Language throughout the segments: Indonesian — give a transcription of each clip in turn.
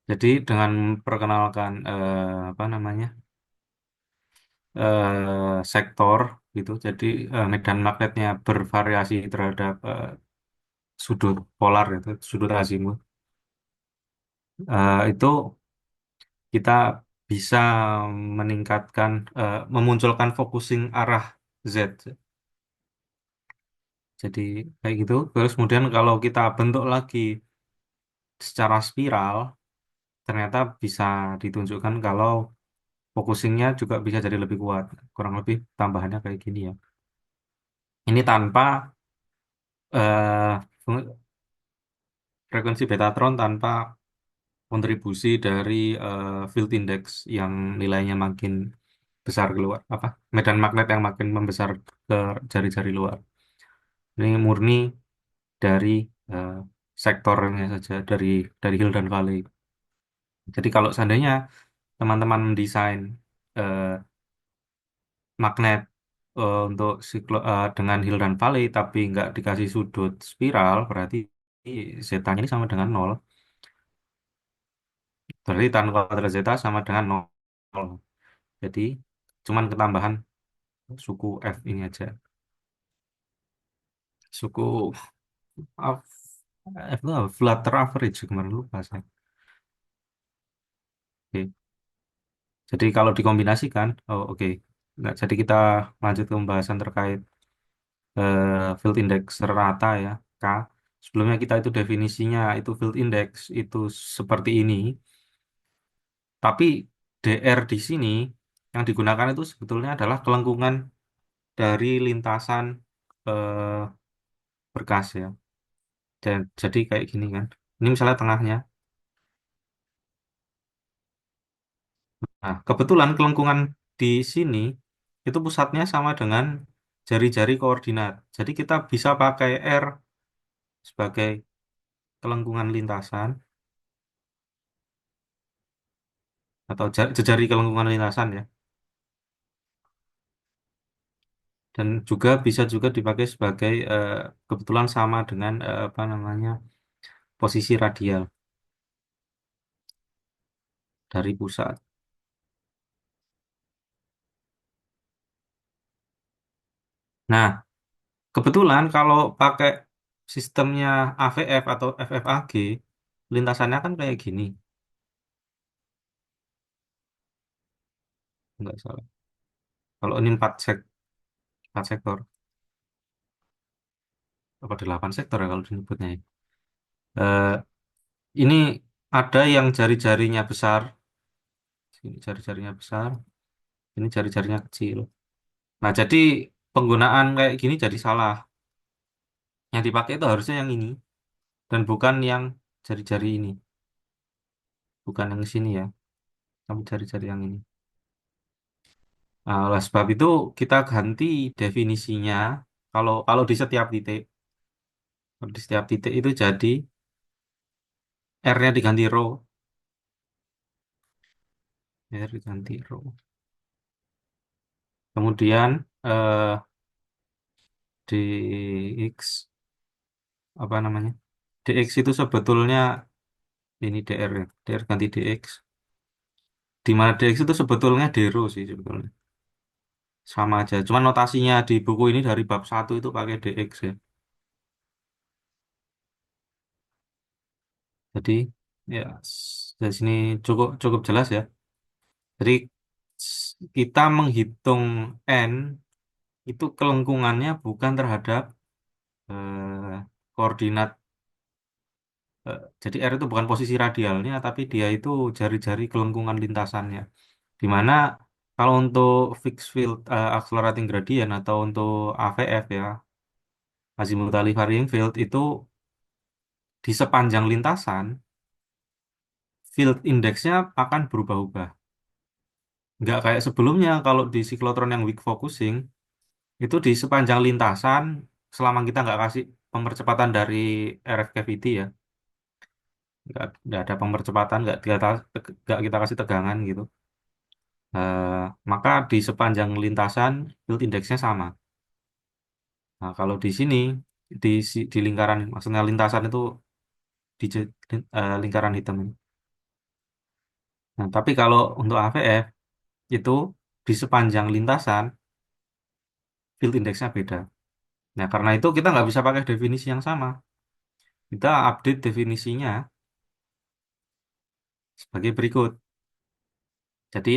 Jadi dengan memperkenalkan apa namanya sektor gitu, jadi medan magnetnya bervariasi terhadap sudut polar itu, sudut azimut. Itu kita bisa meningkatkan, memunculkan focusing arah Z. Jadi kayak gitu. Terus kemudian kalau kita bentuk lagi secara spiral, ternyata bisa ditunjukkan kalau focusingnya juga bisa jadi lebih kuat. Kurang lebih tambahannya kayak gini ya. Ini tanpa frekuensi Betatron, tanpa kontribusi dari field index yang nilainya makin besar keluar, apa, medan magnet yang makin membesar ke jari-jari luar. Ini murni dari eh, sektornya saja, dari Hill dan Valley. Jadi kalau seandainya teman-teman mendesain eh, magnet untuk dengan Hill dan Valley tapi nggak dikasih sudut spiral, berarti zeta-nya ini sama dengan nol. Berarti tan kuadrat zeta sama dengan nol. Jadi cuman ketambahan suku F ini aja. Suku F, F itu apa? Flutter average kemarin lupa saya. Oke. Jadi kalau dikombinasikan, oh oke. Nggak, jadi kita lanjut ke pembahasan terkait field index rata ya, K. Sebelumnya kita itu definisinya itu field index itu seperti ini, tapi DR di sini yang digunakan itu sebetulnya adalah kelengkungan dari lintasan eh, berkas ya. Dan jadi kayak gini kan. Ini misalnya tengahnya. Nah, kebetulan kelengkungan di sini itu pusatnya sama dengan jari-jari koordinat. Jadi kita bisa pakai R sebagai kelengkungan lintasan atau jejari kelengkungan lintasan ya. Dan juga bisa juga dipakai sebagai kebetulan sama dengan apa namanya posisi radial dari pusat. Nah, kebetulan kalau pakai sistemnya AVF atau FFAG, lintasannya kan kayak gini, nggak salah. Kalau ini 4 sektor, apa 8 sektor ya kalau disebutnya ya. Eh, ini ada yang jari-jarinya besar, ini jari-jarinya besar, ini jari-jarinya kecil. Nah, jadi penggunaan kayak gini jadi salah. Yang dipakai itu harusnya yang ini dan bukan yang jari-jari ini, bukan yang sini ya, tapi jari-jari yang ini. Nah, oleh sebab itu kita ganti definisinya. Kalau kalau di setiap titik, kalau di setiap titik itu jadi R-nya diganti rho, R diganti rho. Kemudian dx apa namanya? Dx itu sebetulnya ini dr ya, dr ganti dx. Di mana dx itu sebetulnya d rho sih sebetulnya. Sama aja. Cuman notasinya di buku ini dari bab 1 itu pakai dx ya. Jadi ya dari sini cukup cukup jelas ya. Jadi kita menghitung n itu kelengkungannya bukan terhadap koordinat. Jadi R itu bukan posisi radialnya, tapi dia itu jari-jari kelengkungan lintasannya. Di mana kalau untuk fixed field accelerating gradient atau untuk AVF ya, azimuthally varying field itu di sepanjang lintasan, field index-nya akan berubah-ubah. Nggak kayak sebelumnya kalau di siklotron yang weak focusing, itu di sepanjang lintasan, selama kita nggak kasih pemercepatan dari RF cavity ya, nggak ada pemercepatan, nggak kita kasih tegangan gitu. Eh, maka di sepanjang lintasan field index-nya sama. Nah, kalau di sini di lingkaran, maksudnya lintasan itu di lingkaran hitam ini. Nah, tapi kalau untuk AVF itu di sepanjang lintasan field indexnya beda. Nah, karena itu kita nggak bisa pakai definisi yang sama. Kita update definisinya sebagai berikut. Jadi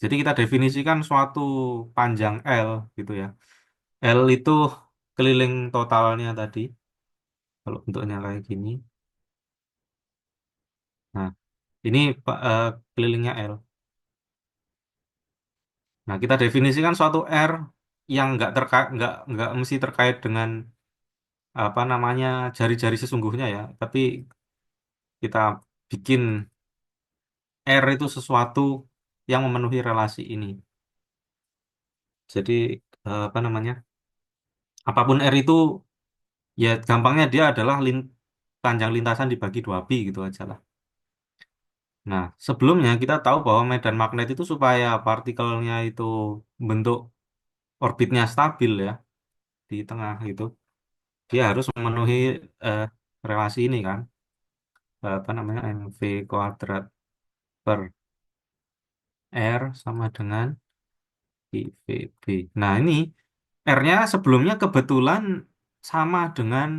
jadi kita definisikan suatu panjang L gitu ya. L itu keliling totalnya tadi. Kalau bentuknya kayak gini. Nah, ini kelilingnya L. Nah, kita definisikan suatu R yang nggak mesti terkait dengan apa namanya jari-jari sesungguhnya ya, tapi kita bikin R itu sesuatu yang memenuhi relasi ini. Jadi apa namanya? Apapun R itu ya gampangnya dia adalah panjang lintasan dibagi 2 pi gitu aja lah. Nah, sebelumnya kita tahu bahwa medan magnet itu supaya partikelnya itu bentuk orbitnya stabil ya di tengah gitu, dia harus memenuhi eh, relasi ini kan, apa namanya mv kuadrat per r sama dengan IVB. Nah, ini R-nya sebelumnya kebetulan sama dengan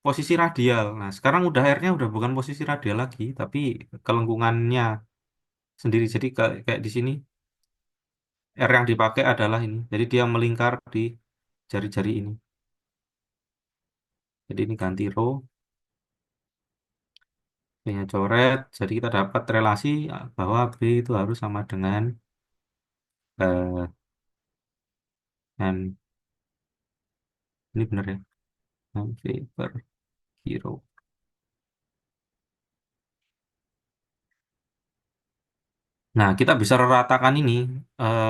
posisi radial. Nah, sekarang R-nya udah bukan posisi radial lagi, tapi kelengkungannya sendiri. Jadi kayak di sini R yang dipakai adalah ini. Jadi dia melingkar di jari-jari ini. Jadi ini ganti row, B-nya coret. Jadi kita dapat relasi bahwa B itu harus sama dengan eh, M. Ini benar ya. MV per kilo. Nah, kita bisa ratakan ini. eh,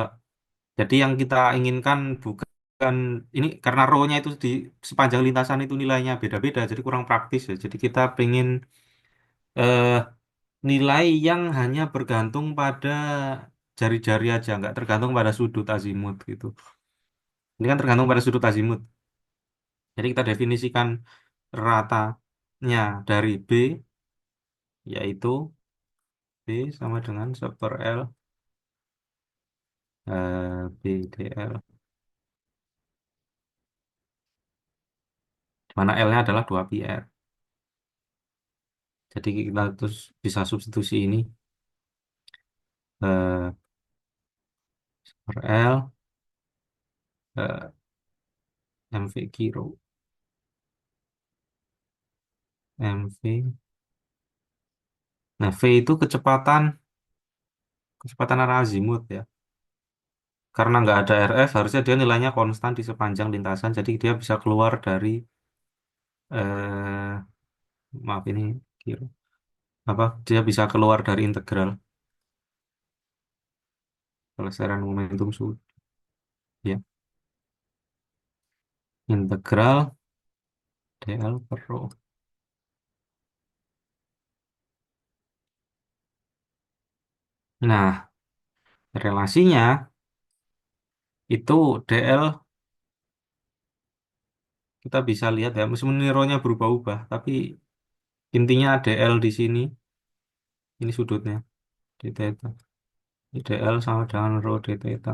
Jadi yang kita inginkan bukan ini karena row-nya itu di sepanjang lintasan itu nilainya beda-beda, jadi kurang praktis ya. Jadi kita pengen eh, nilai yang hanya bergantung pada jari-jari aja, nggak tergantung pada sudut azimut gitu. Ini kan tergantung pada sudut azimut. Jadi kita definisikan ratanya dari B, yaitu B sama dengan 1/L BDL, di mana L-nya adalah 2πr. Jadi kita terus bisa substitusi ini eh, per L MV kilo MV. Nah, V itu kecepatan arah azimut ya. Karena nggak ada RF, harusnya dia nilainya konstan di sepanjang lintasan. Jadi dia bisa keluar dari eh maaf ini kilo apa? Dia bisa keluar dari integral pelestarian momentum sudut ya. Integral dl per rho. Nah, relasinya itu dl kita bisa lihat ya, meskipun ini rho-nya berubah-ubah, tapi intinya dl di sini ini sudutnya d theta. Dl sama dengan rho d theta.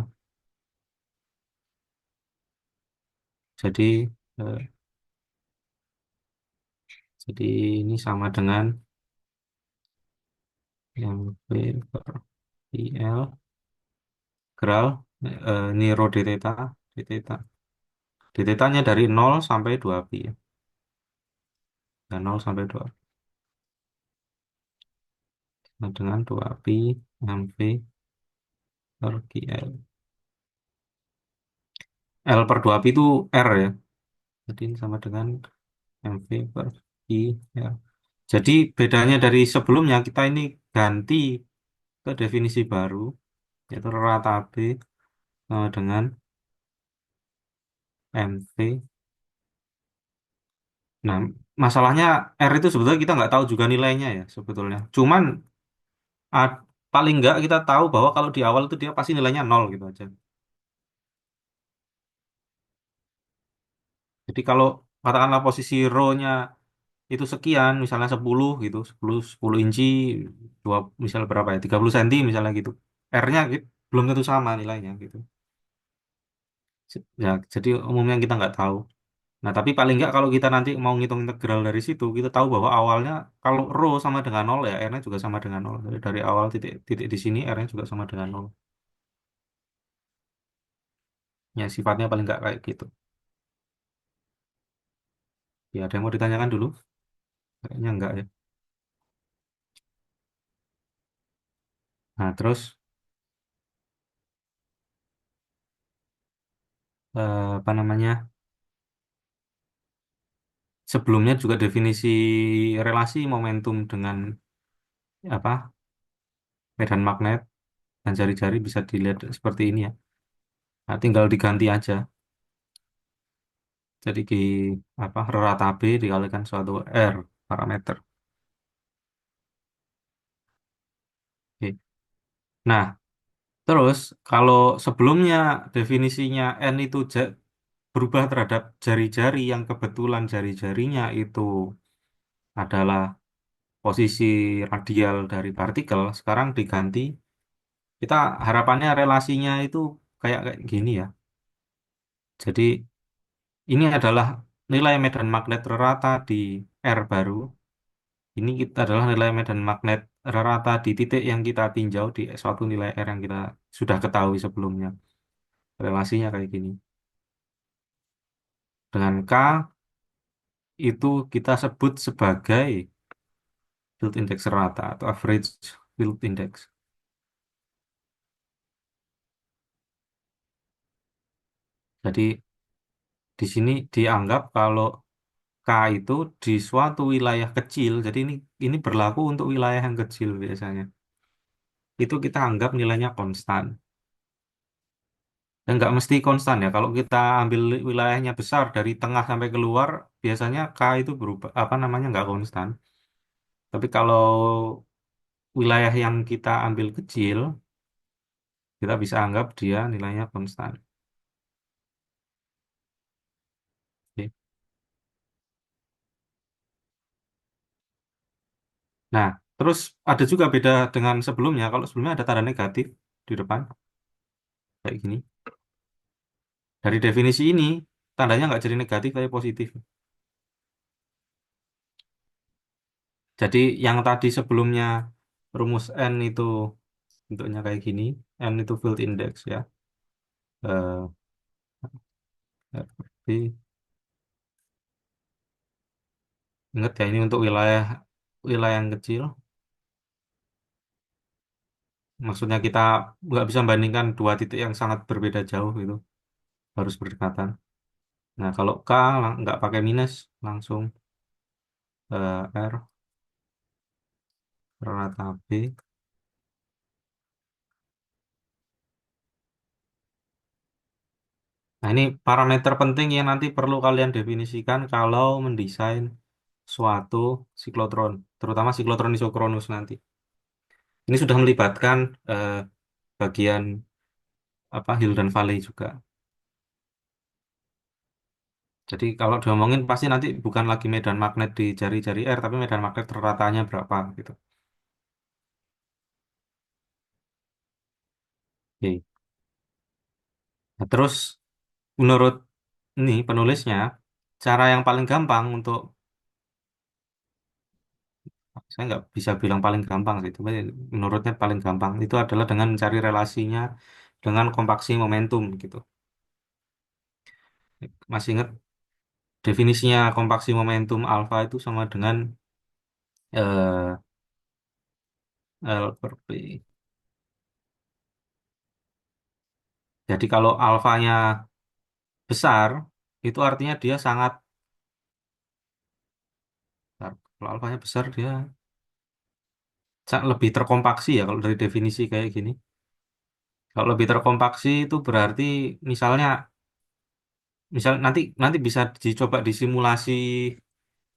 Jadi eh, jadi ini sama dengan mv per IL gral ini rho d theta, d theta. D theta-nya dari 0 sampai 2 pi ya. Dan 0 sampai 2 sama dengan 2 pi mv per GL. L per 2 pi itu R ya. Jadi ini sama dengan mv per IL. Jadi bedanya dari sebelumnya kita ini ganti ke definisi baru yaitu rata B sama dengan mv. Nah, masalahnya R itu sebetulnya kita nggak tahu juga nilainya ya sebetulnya. Cuman ah, paling nggak kita tahu bahwa kalau di awal itu dia pasti nilainya nol gitu aja. Jadi kalau katakanlah posisi row-nya itu sekian, misalnya 10 gitu, 10 inci, dua, misal berapa ya, 30 cm misalnya gitu. R-nya belum tentu sama nilainya gitu. Ya, jadi umumnya kita nggak tahu. Nah, tapi paling nggak kalau kita nanti mau ngitung integral dari situ, kita tahu bahwa awalnya kalau rho sama dengan nol ya, R-nya juga sama dengan nol. Dari awal titik titik di sini, R-nya juga sama dengan nol. Ya, sifatnya paling nggak kayak gitu. Ya, ada yang mau ditanyakan dulu? Kayaknya enggak ya. Nah, terus apa namanya? Sebelumnya juga definisi relasi momentum dengan apa medan magnet dan jari-jari bisa dilihat seperti ini ya. Nah, tinggal diganti aja. Jadi apa rata B dikalikan suatu R parameter. Oke. Nah, terus kalau sebelumnya definisinya N itu berubah terhadap jari-jari yang kebetulan jari-jarinya itu adalah posisi radial dari partikel, sekarang diganti. Kita harapannya relasinya itu kayak kayak gini ya. Jadi ini adalah nilai medan magnet rata di R baru. Ini kita adalah nilai medan magnet rata di titik yang kita tinjau di suatu nilai R yang kita sudah ketahui sebelumnya. Relasinya kayak gini. Dengan K itu kita sebut sebagai field index rata atau average field index. Jadi di sini dianggap kalau K itu di suatu wilayah kecil, jadi ini berlaku untuk wilayah yang kecil biasanya. Itu kita anggap nilainya konstan. Dan nggak mesti konstan ya. Kalau kita ambil wilayahnya besar dari tengah sampai keluar, biasanya K itu berubah, apa namanya nggak konstan. Tapi kalau wilayah yang kita ambil kecil, kita bisa anggap dia nilainya konstan. Oke. Nah, terus ada juga beda dengan sebelumnya. Kalau sebelumnya ada tanda negatif di depan, kayak gini. Dari definisi ini, tandanya nggak jadi negatif, tapi positif. Jadi yang tadi sebelumnya rumus N itu bentuknya kayak gini, N itu field index ya. Eh, berarti ingat ya ini untuk wilayah wilayah yang kecil. Maksudnya kita nggak bisa bandingkan dua titik yang sangat berbeda jauh itu harus berdekatan. Nah kalau K nggak pakai minus langsung R rata B. Nah ini parameter penting yang nanti perlu kalian definisikan kalau mendesain suatu siklotron, terutama siklotron isokronus nanti. Ini sudah melibatkan eh, bagian apa Hill dan Valley juga. Jadi kalau diomongin pasti nanti bukan lagi medan magnet di jari-jari R, tapi medan magnet ratanya berapa gitu. Oke. Nah, terus menurut ini penulisnya, cara yang paling gampang untuk, saya nggak bisa bilang paling gampang sih, tapi menurutnya paling gampang itu adalah dengan mencari relasinya dengan kompaksi momentum gitu. Masih ingat definisinya kompaksi momentum alfa itu sama dengan eh, L per P. Jadi kalau alfanya besar, itu artinya dia sangat, kalau alfanya besar dia lebih terkompaksi ya kalau dari definisi kayak gini. Kalau lebih terkompaksi itu berarti misalnya, misal nanti nanti bisa dicoba disimulasi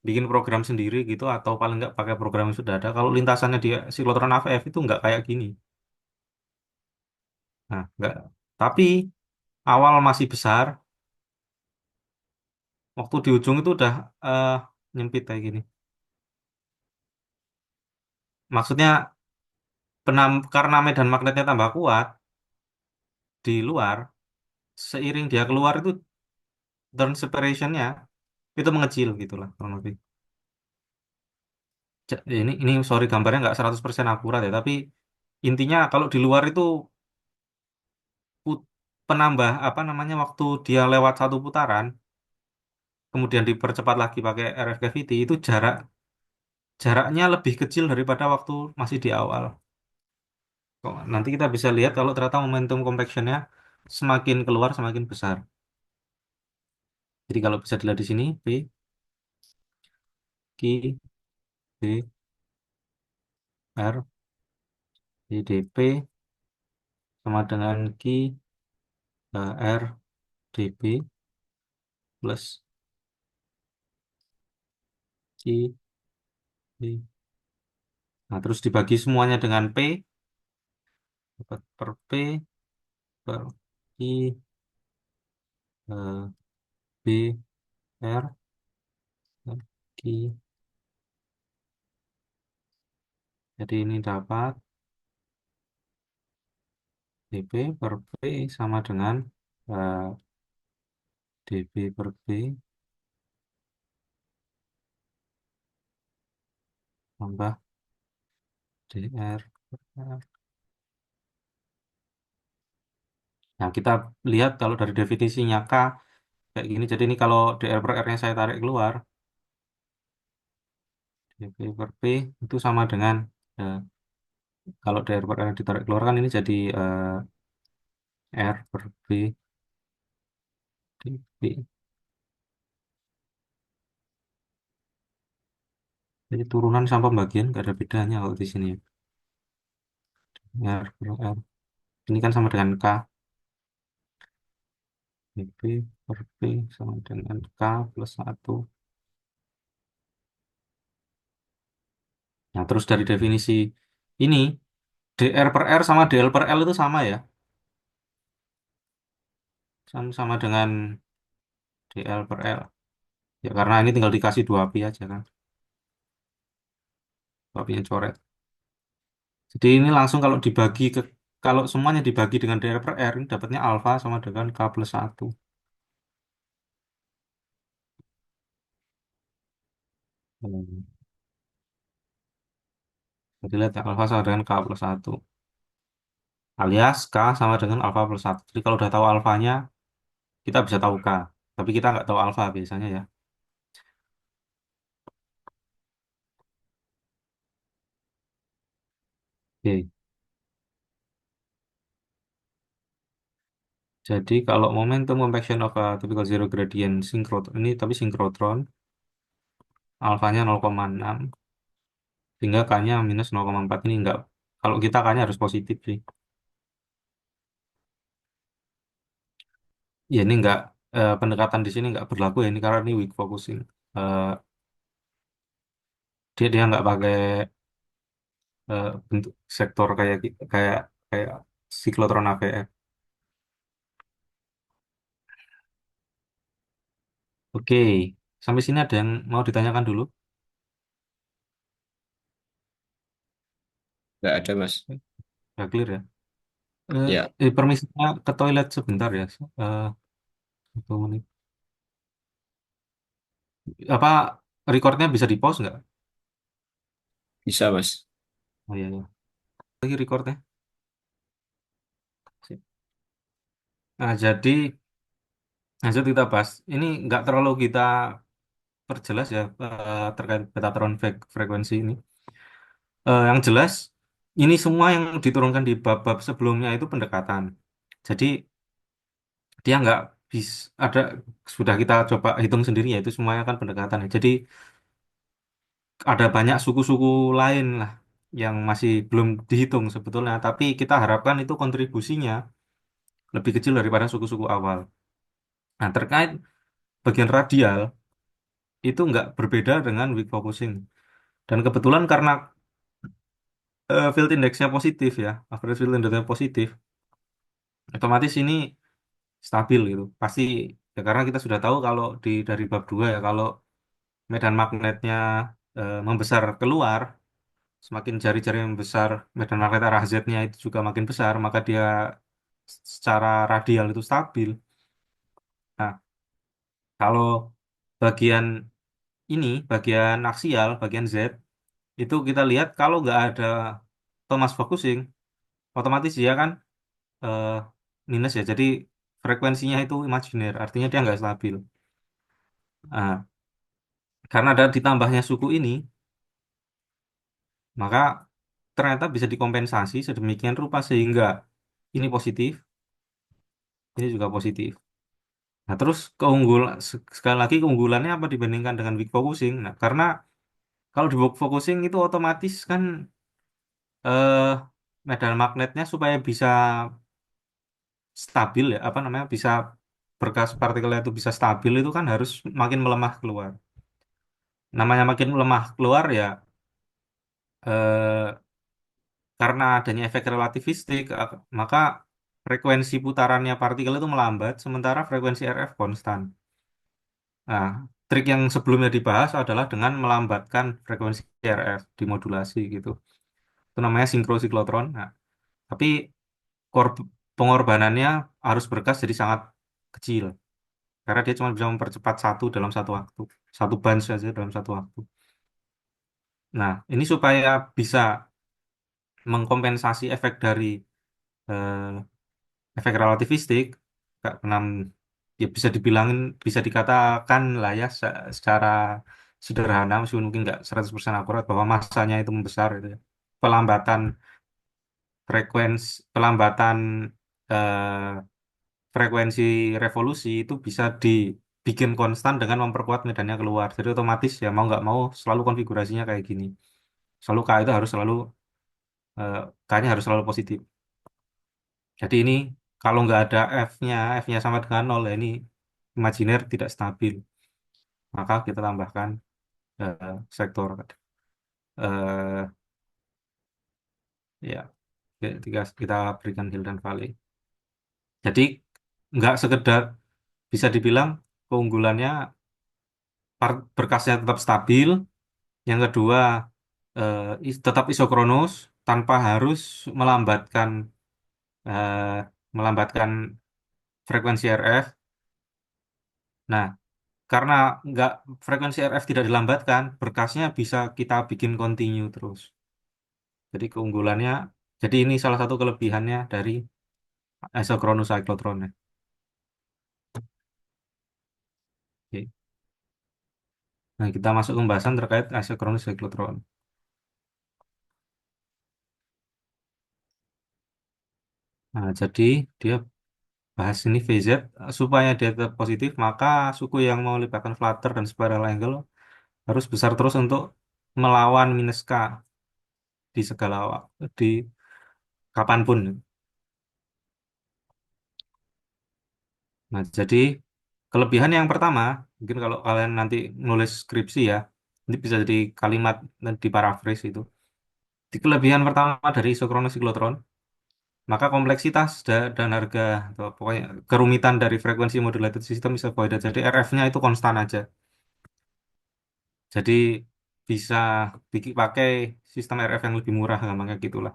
bikin program sendiri gitu atau paling nggak pakai program yang sudah ada. Kalau lintasannya di siklotron AVF itu nggak kayak gini. Nah, nggak. Tapi awal masih besar, waktu di ujung itu udah eh, nyempit kayak gini. Maksudnya karena medan magnetnya tambah kuat di luar, seiring dia keluar itu turn separationnya itu mengecil gitu lah kurang lebih. Ini sorry gambarnya nggak 100% akurat ya, tapi intinya kalau di luar itu put- penambah apa namanya waktu dia lewat satu putaran, kemudian dipercepat lagi pakai RF cavity itu jaraknya lebih kecil daripada waktu masih di awal. Kok nanti kita bisa lihat kalau ternyata momentum compactionnya semakin keluar semakin besar. Jadi kalau bisa dilihat di sini P, Q, D, R, D, dp sama dengan Q, R, db plus Q, D. Nah, terus dibagi semuanya dengan P, dapat per P per Q, B, R, per Q. Jadi ini dapat dp per P sama dengan eh, db per P tambah dr per R. Nah, kita lihat kalau dari definisinya K kayak gini. Jadi ini kalau dr per R-nya saya tarik keluar, dp per P itu sama dengan eh, kalau dr per R ditarik keluar kan ini jadi R per B dp. Jadi turunan sama pembagian gak ada bedanya kalau di sini ya. R per R. Ini kan sama dengan K. dp per P sama dengan K plus 1. Nah, terus dari definisi ini, dr per R sama dl per L itu sama ya. Sama dengan dl per L. Ya karena ini tinggal dikasih dua pi aja kan. Dua pi yang coret. Jadi ini langsung kalau semuanya dibagi dengan dr per R, ini dapatnya alfa sama dengan K plus 1. Hmm. Jadi lihat ya, alfa sama dengan K plus 1. Alias K sama dengan alfa plus 1. Jadi kalau udah tahu alfanya, kita bisa tahu K. Tapi kita nggak tahu alfa biasanya ya. Oke. Jadi kalau momentum compaction of a typical zero gradient synchrotron, ini tapi synchrotron, alfanya 0,6, sehingga K-nya minus 0,4 ini enggak. Kalau kita K-nya harus positif sih. Ya ini enggak, pendekatan di sini enggak berlaku ya, ini karena ini weak focusing. Eh, dia enggak pakai bentuk sektor kayak kayak siklotron AVF. Oke, sampai sini ada yang mau ditanyakan dulu? Nggak ada, Mas. Udah clear ya? Ya, Permisinya ke toilet sebentar ya. Eh, 1 menit. Apa recordnya bisa di pause nggak? bisa, Mas. Oh iya, iya. Lagi recordnya. Sip. Nah, jadi lanjut kita bahas. Ini nggak terlalu kita perjelas ya terkait Betatron frekuensi ini. Yang jelas, ini semua yang diturunkan di bab-bab sebelumnya itu pendekatan. Jadi dia nggak bisa ada sudah kita coba hitung sendiri ya itu semuanya kan pendekatan ya. Jadi ada banyak suku-suku lain lah yang masih belum dihitung sebetulnya. Tapi kita harapkan itu kontribusinya lebih kecil daripada suku-suku awal. Nah, terkait bagian radial itu nggak berbeda dengan weak focusing. Dan kebetulan karena field indexnya positif ya, average field indexnya positif, otomatis ini stabil gitu. Pasti ya karena kita sudah tahu kalau dari bab 2 ya, kalau medan magnetnya membesar keluar, semakin jari-jari yang besar, medan magnet arah Z-nya itu juga makin besar, maka dia secara radial itu stabil. Nah, kalau bagian ini, bagian aksial, bagian Z, itu kita lihat kalau nggak ada Thomas focusing, otomatis dia kan eh, minus ya. Jadi frekuensinya itu imajiner, artinya dia nggak stabil. Nah, karena ada ditambahnya suku ini, maka ternyata bisa dikompensasi sedemikian rupa sehingga ini positif, ini juga positif. Nah, terus sekali lagi keunggulannya apa dibandingkan dengan weak focusing? Nah, karena kalau di weak focusing itu otomatis kan eh, medan magnetnya supaya bisa stabil ya, apa namanya, bisa berkas partikelnya itu bisa stabil itu kan harus makin melemah keluar. Namanya makin melemah keluar ya eh, karena adanya efek relativistik, maka frekuensi putarannya partikel itu melambat, sementara frekuensi RF konstan. Nah, trik yang sebelumnya dibahas adalah dengan melambatkan frekuensi RF dimodulasi gitu. Itu namanya sinkrosikloton. Nah, tapi pengorbanannya harus berkas jadi sangat kecil karena dia cuma bisa mempercepat satu dalam satu waktu, satu bunch saja dalam satu waktu. Nah, ini supaya bisa mengkompensasi efek dari eh, efek relativistik, enam ya bisa dibilangin, bisa dikatakan lah ya secara sederhana meskipun mungkin nggak 100% akurat bahwa masanya itu membesar itu ya. Pelambatan pelambatan eh, frekuensi revolusi itu bisa dibikin konstan dengan memperkuat medannya keluar. Jadi otomatis ya mau nggak mau selalu konfigurasinya kayak gini. Selalu K itu harus selalu eh, K-nya harus selalu positif. Jadi ini kalau nggak ada F-nya sama dengan nol, ya ini imajiner tidak stabil. Maka kita tambahkan sektor eh, ya kita berikan Hill dan Valley. Jadi nggak sekedar bisa dibilang keunggulannya berkasnya tetap stabil. Yang kedua tetap isokronus tanpa harus melambatkan eh, melambatkan frekuensi RF. Nah, karena nggak frekuensi RF tidak dilambatkan, berkasnya bisa kita bikin continue terus. Jadi keunggulannya, jadi ini salah satu kelebihannya dari isochronous cyclotron ya. Oke. Nah, kita masuk ke pembahasan terkait isochronous cyclotron. Nah, jadi dia bahas ini VZ supaya dia tetap positif, maka suku yang mau melibatkan flutter dan spiral angle harus besar terus untuk melawan minus K di segala waktu, di kapanpun. Nah, jadi kelebihan yang pertama, mungkin kalau kalian nanti nulis skripsi ya, ini bisa jadi kalimat dan diparafrase itu. Di kelebihan pertama dari isochronous cyclotron, maka kompleksitas dan harga atau pokoknya kerumitan dari frekuensi modulated system bisa avoided. Jadi RF-nya itu konstan aja. Jadi bisa pakai sistem RF yang lebih murah, gampangnya gitulah.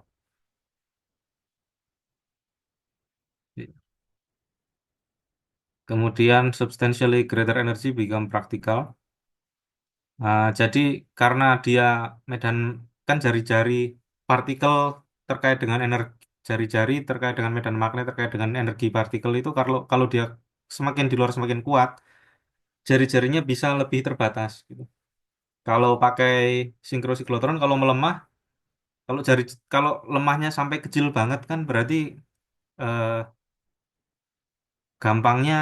Kemudian substantially greater energy become practical. Jadi karena dia medan kan jari-jari partikel terkait dengan energi, jari-jari terkait dengan medan magnet terkait dengan energi partikel itu kalau kalau dia semakin di luar semakin kuat, jari-jarinya bisa lebih terbatas gitu. Kalau pakai sinkrosikloton kalau melemah, kalau jari kalau lemahnya sampai kecil banget kan berarti eh, gampangnya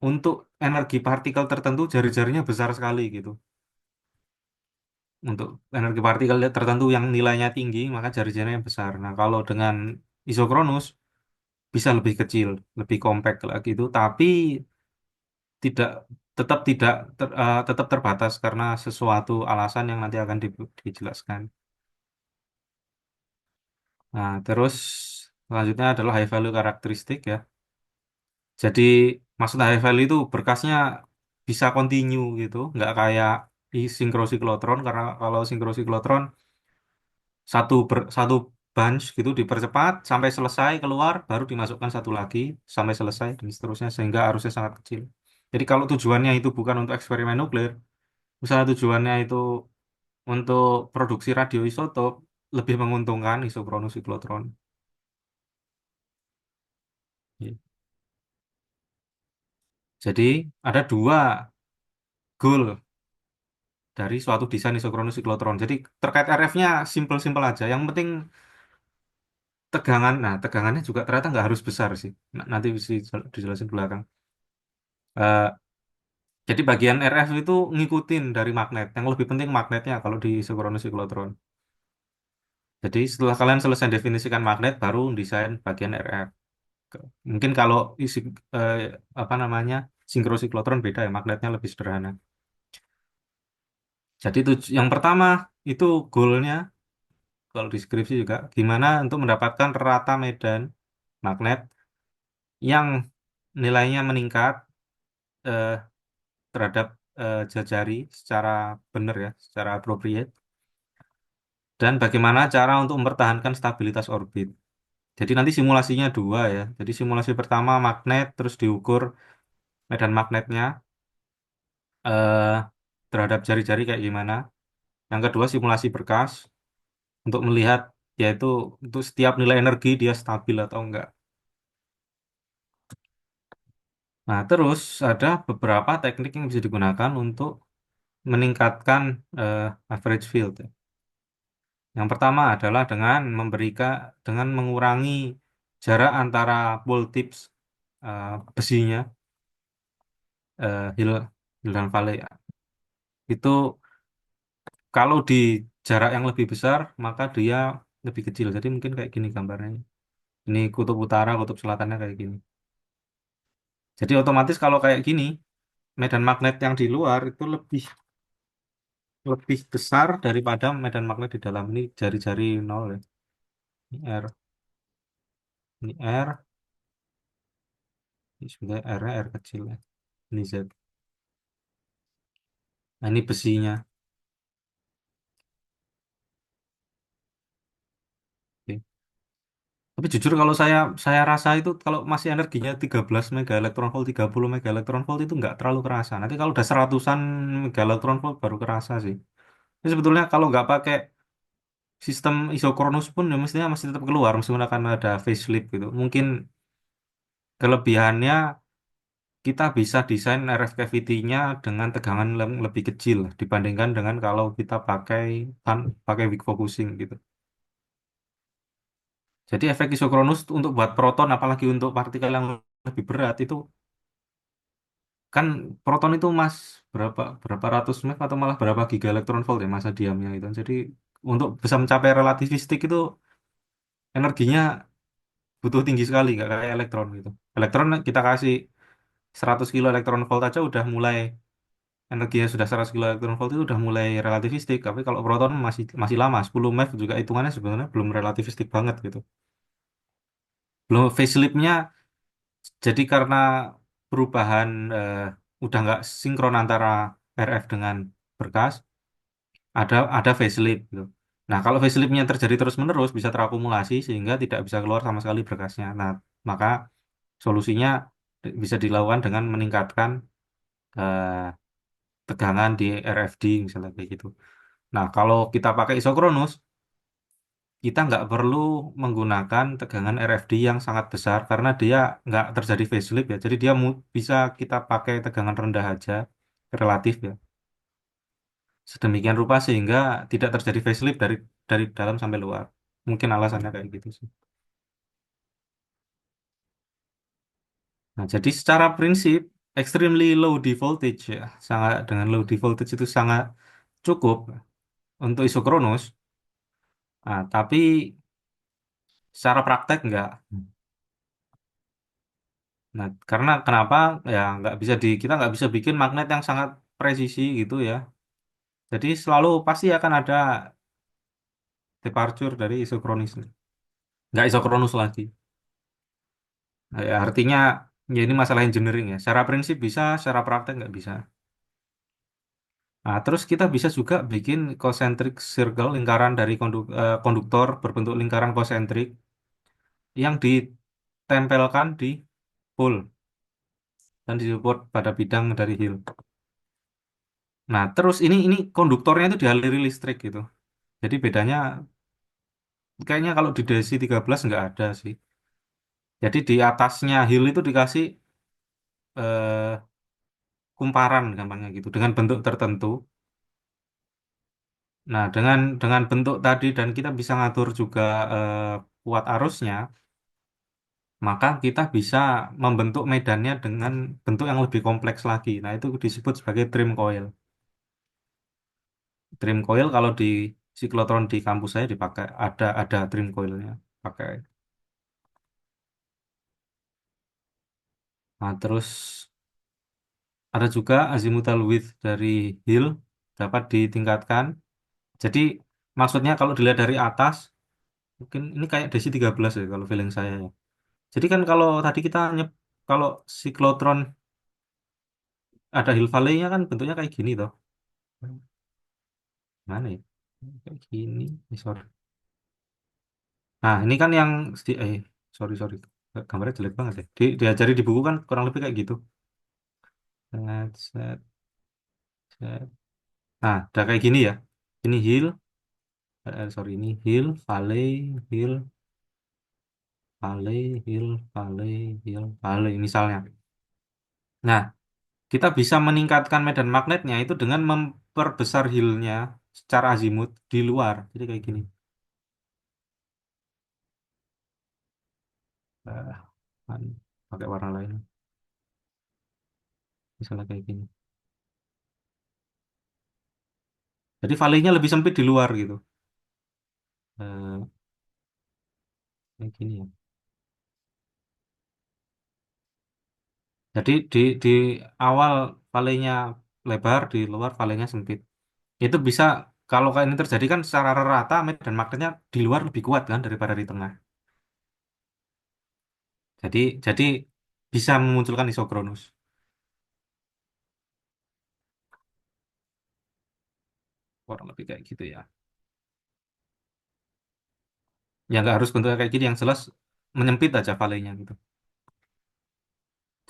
untuk energi partikel tertentu jari-jarinya besar sekali gitu. Untuk energi partikel tertentu yang nilainya tinggi, maka jari-jarinya besar. Nah, kalau dengan isokronus bisa lebih kecil, lebih compact lagi itu, tapi tidak tetap terbatas karena sesuatu alasan yang nanti akan dijelaskan. Nah, terus selanjutnya adalah high value karakteristik ya. Jadi maksud high value itu berkasnya bisa continue gitu, nggak kayak di sinkrosikloton, karena kalau sinkrosikloton satu bunch gitu dipercepat sampai selesai keluar, baru dimasukkan satu lagi sampai selesai dan seterusnya sehingga arusnya sangat kecil. Jadi kalau tujuannya itu bukan untuk eksperimen nuklir, misalnya tujuannya itu untuk produksi radioisotop, lebih menguntungkan isokronus siklotron. Ya. Jadi ada dua goal dari suatu desain isokronus siklotron. Jadi terkait RF-nya simple-simple aja. Yang penting tegangan, nah tegangannya juga ternyata nggak harus besar sih. Nanti bisa dijelasin belakang. Eh, jadi bagian RF itu ngikutin dari magnet. Yang lebih penting magnetnya kalau di isokronus siklotron. Jadi setelah kalian selesai definisikan magnet, baru desain bagian RF. Mungkin kalau isi eh, apa namanya sinkrosikloton beda ya, magnetnya lebih sederhana. Jadi yang pertama itu goalnya kalau deskripsi juga gimana untuk mendapatkan rata medan magnet yang nilainya meningkat eh, terhadap jari secara benar ya, secara appropriate. Dan bagaimana cara untuk mempertahankan stabilitas orbit. Jadi nanti simulasinya dua ya. Jadi simulasi pertama magnet terus diukur medan magnetnya eh, terhadap jari-jari kayak gimana. Yang kedua simulasi berkas untuk melihat yaitu untuk setiap nilai energi dia stabil atau enggak. Nah, terus ada beberapa teknik yang bisa digunakan untuk meningkatkan eh, average field. Ya. Yang pertama adalah dengan mengurangi jarak antara pole tips besinya, hill, hill dan valley. Ya. Itu kalau di jarak yang lebih besar maka dia lebih kecil. Jadi mungkin kayak gini gambarnya. Ini kutub utara, kutub selatannya kayak gini. Jadi otomatis kalau kayak gini, medan magnet yang di luar itu lebih lebih besar daripada medan magnet di dalam. Ini jari-jari nol ya. Ini R, ini R, ini sebenarnya R-nya R kecil ya. Ini Z. Nah, ini besinya. Oke. Tapi jujur kalau saya rasa itu kalau masih energinya 13 mega elektron volt, 30 mega elektron volt itu nggak terlalu kerasa. Nanti kalau udah seratusan mega elektron volt baru kerasa sih. Ini sebetulnya kalau nggak pakai sistem isokronus pun ya mestinya masih tetap keluar meskipun akan ada facelift gitu. Mungkin kelebihannya kita bisa desain RF cavity-nya dengan tegangan yang lebih kecil dibandingkan dengan kalau kita pakai weak focusing gitu. Jadi efek isokronus untuk buat proton apalagi untuk partikel yang lebih berat itu kan proton itu berapa berapa ratus MeV atau malah berapa giga elektron volt ya masa diamnya itu. Jadi untuk bisa mencapai relativistik itu energinya butuh tinggi sekali nggak kayak elektron gitu. Elektron kita kasih 100 kilo elektron volt aja udah mulai energinya sudah 100 kilo elektron volt itu udah mulai relativistik. Tapi kalau proton masih masih lama 10 MeV juga hitungannya sebenarnya belum relativistik banget gitu. Belum faceliftnya jadi karena perubahan udah nggak sinkron antara RF dengan berkas ada facelift gitu. Nah, kalau faceliftnya terjadi terus-menerus bisa terakumulasi sehingga tidak bisa keluar sama sekali berkasnya. Nah, maka solusinya bisa dilakukan dengan meningkatkan eh, tegangan di RFD misalnya kayak gitu. Nah, kalau kita pakai isokronus, kita nggak perlu menggunakan tegangan RFD yang sangat besar karena dia nggak terjadi facelift ya. Jadi dia bisa kita pakai tegangan rendah aja, relatif ya. Sedemikian rupa sehingga tidak terjadi facelift dari dalam sampai luar. Mungkin alasannya kayak gitu sih. Nah, jadi secara prinsip extremely low D voltage ya, sangat dengan low D voltage itu sangat cukup untuk isokronus. Nah, tapi secara praktek enggak. Nah, karena kenapa? Ya kita nggak bisa bikin magnet yang sangat presisi gitu ya. Jadi selalu pasti akan ada departure dari isokronis. Nggak isokronus lagi. Nah, ya, artinya ya ini masalah engineering ya. Secara prinsip bisa, secara praktek nggak bisa. Nah, terus kita bisa juga bikin concentric circle, lingkaran dari konduktor berbentuk lingkaran konsentrik yang ditempelkan di pole dan disupport pada bidang dari hill. Nah, terus ini konduktornya itu dialiri listrik gitu. Jadi bedanya kayaknya kalau di DC13 nggak ada sih. Jadi di atasnya hill itu dikasih eh, kumparan gampangnya gitu dengan bentuk tertentu. Nah, dengan bentuk tadi dan kita bisa ngatur juga kuat arusnya, maka kita bisa membentuk medannya dengan bentuk yang lebih kompleks lagi. Nah, itu disebut sebagai trim coil. Trim coil kalau di siklotron di kampus saya dipakai ada trim coilnya pakai. Nah, terus ada juga azimuthal width dari hill dapat ditingkatkan. Jadi maksudnya kalau dilihat dari atas, mungkin ini kayak Desi 13 ya kalau feeling saya ya. Jadi kan kalau tadi kalau siklotron ada hill valley-nya kan bentuknya kayak gini toh. Mana ya? Kayak gini. Sorry. Nah, ini kan yang sorry sorry. Gambarnya jelek banget ya. Diajari di buku kan kurang lebih kayak gitu. Set, set, set. Nah, udah kayak gini ya. Ini hill, sorry ini hill, valley, hill, valley, hill, valley, hill, valley misalnya. Nah, kita bisa meningkatkan medan magnetnya itu dengan memperbesar hillnya secara azimut di luar. Jadi kayak gini. Eh, kan, pakai warna lain. Misalnya kayak gini. Jadi valley-nya lebih sempit di luar gitu. Eh, kayak gini ya. Jadi di awal valley-nya lebar, di luar valley-nya sempit. Itu bisa kalau kayak ini terjadi kan secara rata medan magnetnya di luar lebih kuat kan daripada di tengah. Jadi bisa memunculkan isokronus. Kurang lebih kayak gitu ya. Ya nggak harus bentuknya kayak gini, yang jelas menyempit aja valley-nya gitu.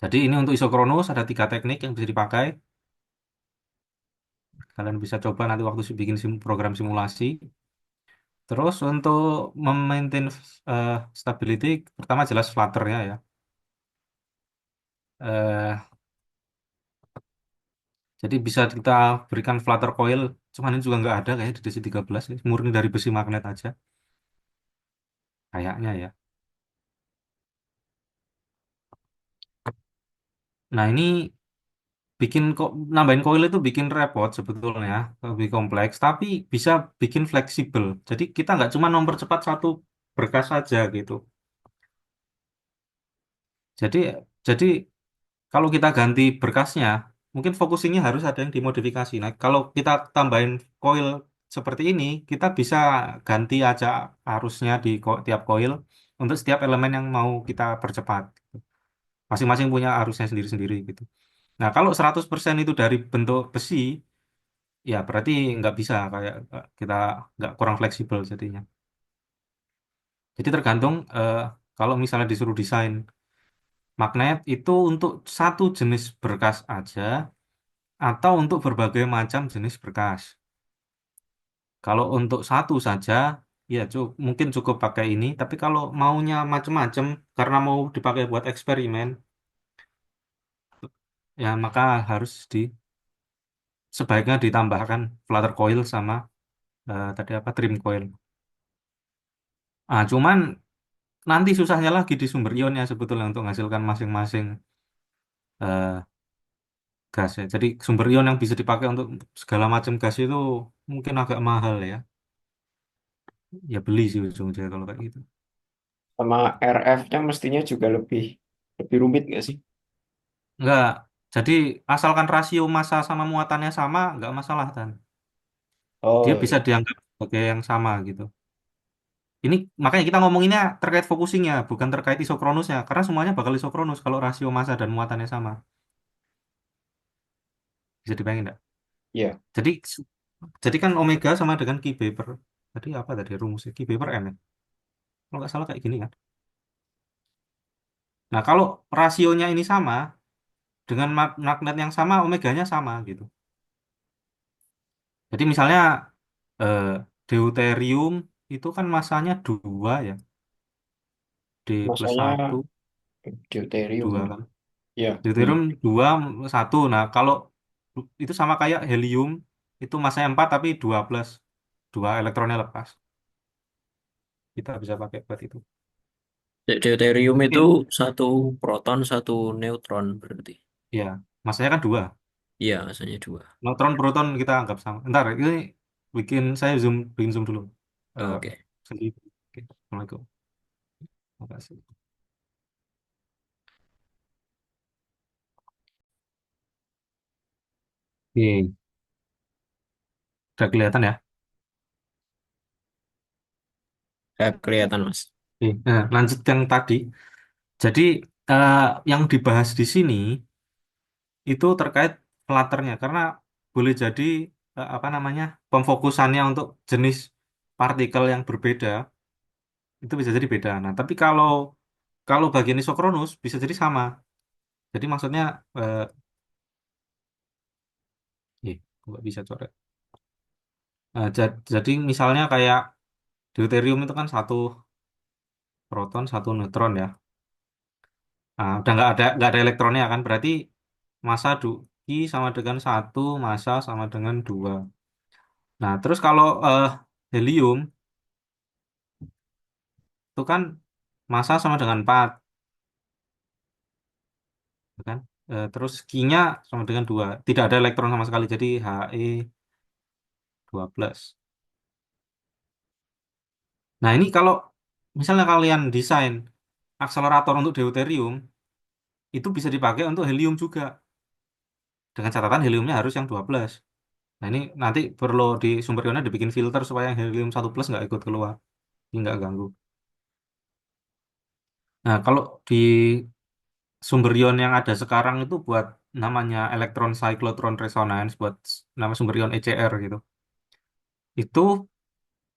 Jadi ini untuk isokronus ada 3 teknik yang bisa dipakai. Kalian bisa coba nanti waktu bikin program simulasi. Terus untuk memaintain eh, stability, pertama jelas flutternya ya. Eh, jadi bisa kita berikan flutter coil, cuman ini juga nggak ada kayak di DC13, ya. Murni dari besi magnet aja, kayaknya ya. Nah ini bikin kok nambahin coil itu bikin repot sebetulnya, lebih kompleks, tapi bisa bikin fleksibel. Jadi kita nggak cuma mempercepat satu berkas saja gitu. Jadi jadi kalau kita ganti berkasnya, mungkin focusingnya harus ada yang dimodifikasi. Nah, kalau kita tambahin coil seperti ini, kita bisa ganti aja arusnya di tiap coil untuk setiap elemen yang mau kita percepat. Masing-masing punya arusnya sendiri-sendiri gitu. Nah, kalau 100% itu dari bentuk besi, ya berarti nggak bisa kayak kita nggak kurang fleksibel jadinya. Jadi tergantung kalau misalnya disuruh desain magnet itu untuk satu jenis berkas aja atau untuk berbagai macam jenis berkas. Kalau untuk satu saja, ya mungkin cukup pakai ini. Tapi kalau maunya macam-macam, karena mau dipakai buat eksperimen, ya maka harus sebaiknya ditambahkan flutter coil sama tadi apa trim coil. Cuman nanti susahnya lagi di sumber ionnya sebetulnya untuk menghasilkan masing-masing eh, gas ya. Jadi sumber ion yang bisa dipakai untuk segala macam gas itu mungkin agak mahal ya. Ya beli sih ujung-ujungnya kalau kayak gitu. Sama RF-nya mestinya juga lebih lebih rumit nggak sih? Enggak. Jadi asalkan rasio massa sama muatannya sama, enggak masalah kan. Dia Oh bisa iya. dianggap sebagai yang sama gitu. Ini makanya kita ngomonginnya terkait focusingnya, bukan terkait isokronusnya. Karena semuanya bakal isokronus kalau rasio massa dan muatannya sama. Bisa dibayangin enggak? Ya, Jadi jadi kan omega sama dengan Q B per, tadi apa tadi rumusnya, Q B per M ya? Kalau nggak salah kayak gini kan. Nah, kalau rasionya ini sama, dengan magnet yang sama, omeganya sama gitu. Jadi misalnya eh, deuterium itu kan masanya 2 ya, D plus masanya satu deuterium. 2 kan. Ya, Deuterium 2 1. Nah, kalau itu sama kayak helium, itu masanya 4 tapi 2 plus, 2 elektronnya lepas. Kita bisa pakai buat itu. Deuterium itu Oke. satu proton, satu neutron berarti. Ya, masanya kan 2. Iya, asalnya dua. Neutron, proton kita anggap sama. Ntar, ini saya bikin zoom dulu. Eh, Oke. sendiri. Oke, Assalamualaikum. Makasih. Oke, udah kelihatan ya? Kelihatan, Mas. Oke, nah, lanjut yang tadi. Jadi, eh, yang dibahas di sini itu terkait flatternya, karena boleh jadi apa namanya pemfokusannya untuk jenis partikel yang berbeda itu bisa jadi beda. Nah, tapi kalau kalau bagian isokronus bisa jadi sama. Jadi maksudnya, eh, nggak bisa coret. Jadi misalnya kayak deuterium itu kan satu proton, satu neutron ya. Nah, udah nggak ada elektronnya kan, berarti massa I sama dengan satu, massa sama dengan 2. Nah, terus kalau helium itu kan massa sama dengan 4, ya kan? Terus Q-nya sama dengan 2. Tidak ada elektron sama sekali, jadi He 2 plus. Nah, ini kalau misalnya kalian desain akselerator untuk deuterium, itu bisa dipakai untuk helium juga. Dengan catatan heliumnya harus yang 2 plus. Nah, ini nanti perlu di sumber ionnya dibikin filter supaya yang helium 1 plus nggak ikut keluar. Ini nggak ganggu. Nah, kalau di sumber ion yang ada sekarang itu buat namanya elektron cyclotron resonance, buat nama sumber ion ECR gitu. Itu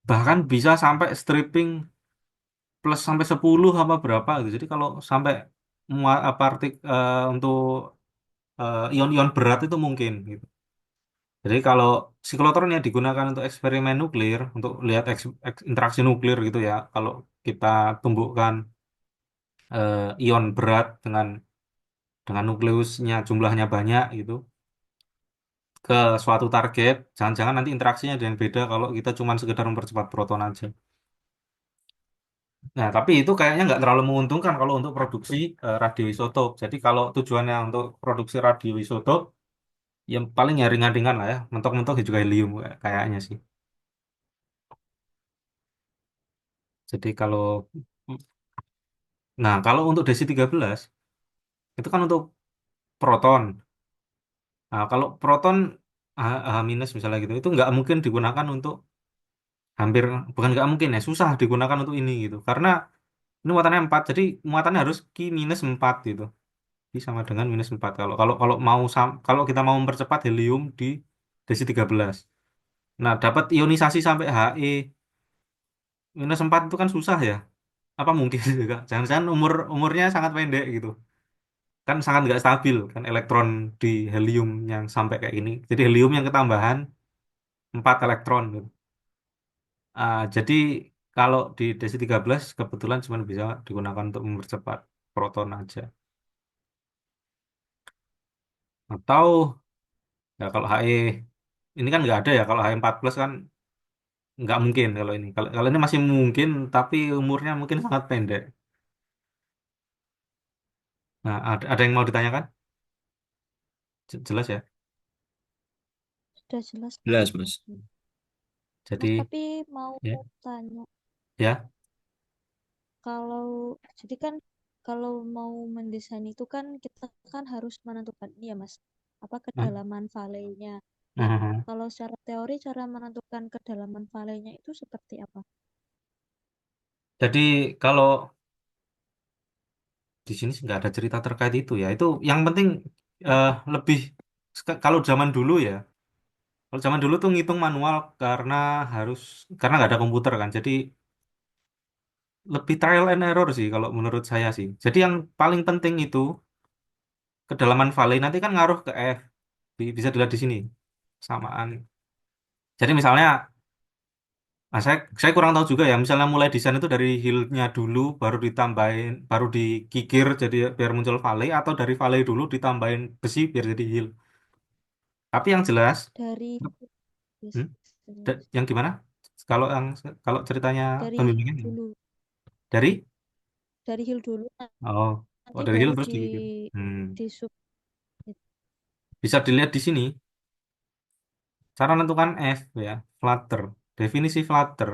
bahkan bisa sampai stripping plus sampai 10 apa berapa gitu. Jadi kalau sampai untuk ion-ion berat itu mungkin gitu. Jadi kalau siklotron yang digunakan untuk eksperimen nuklir, untuk lihat interaksi nuklir gitu ya, kalau kita tumbuhkan ion berat dengan nukleusnya jumlahnya banyak gitu ke suatu target, jangan-jangan nanti interaksinya ada yang beda kalau kita cuma sekedar mempercepat proton aja. Nah, tapi itu kayaknya nggak terlalu menguntungkan kalau untuk produksi radioisotop. Jadi kalau tujuannya untuk produksi radioisotop, yang paling ya ringan-ringan lah ya, mentok-mentok ya juga helium kayaknya sih. Jadi kalau untuk desi 13 itu kan untuk proton. Nah, kalau proton H minus misalnya gitu, itu nggak mungkin digunakan untuk, hampir bukan nggak mungkin ya, susah digunakan untuk ini gitu. Karena ini muatannya 4, jadi muatannya harus Q minus 4 gitu. Q sama dengan minus 4. Kalau kalau kalau mau kalau kita mau mempercepat helium di desi 13. Nah, dapat ionisasi sampai He minus 4 itu kan susah ya. Apa mungkin juga? Jangan-jangan umurnya sangat pendek gitu. Kan sangat nggak stabil kan elektron di helium yang sampai kayak ini. Jadi helium yang ketambahan 4 elektron gitu. Jadi kalau di desi 13 kebetulan cuma bisa digunakan untuk mempercepat proton aja. Atau ya kalau ini kan nggak ada ya, kalau He 4 plus kan nggak mungkin kalau ini. Kalau ini masih mungkin tapi umurnya mungkin sangat pendek. Nah, ada yang mau ditanyakan? Jelas ya. Sudah jelas, Mas. Jelas, Mas. Mas, Jadi tapi mau ya, tanya, ya. kalau jadi kan kalau mau mendesain itu kan kita kan harus menentukan ini ya, Mas, apa Nah, kedalaman valenya. Nah, mhm. kalau secara teori cara menentukan kedalaman valenya itu seperti apa? Jadi kalau di sini sih nggak ada cerita terkait itu ya. Itu yang penting, eh, lebih kalau zaman dulu ya. Kalau zaman dulu tuh ngitung manual karena harus karena nggak ada komputer kan. Jadi lebih trial and error sih kalau menurut saya sih. Jadi yang paling penting itu kedalaman valley nanti kan ngaruh ke F. Bisa dilihat di sini. Samaan. Jadi misalnya, nah saya kurang tahu juga ya. Misalnya mulai desain itu dari hill-nya dulu, baru ditambahin, baru dikikir jadi biar muncul valley, atau dari valley dulu ditambahin besi biar jadi hill. Tapi yang jelas, Dari hmm, biasanya, Mas. yang gimana? Kalau yang kalau ceritanya Dari hill pembimbingan ini. dulu, Dari dari hill dulu, oh, oh nanti dari hill baru terus dikikir. di sub. Bisa dilihat di sini cara menentukan F ya, flutter. Definisi flutter.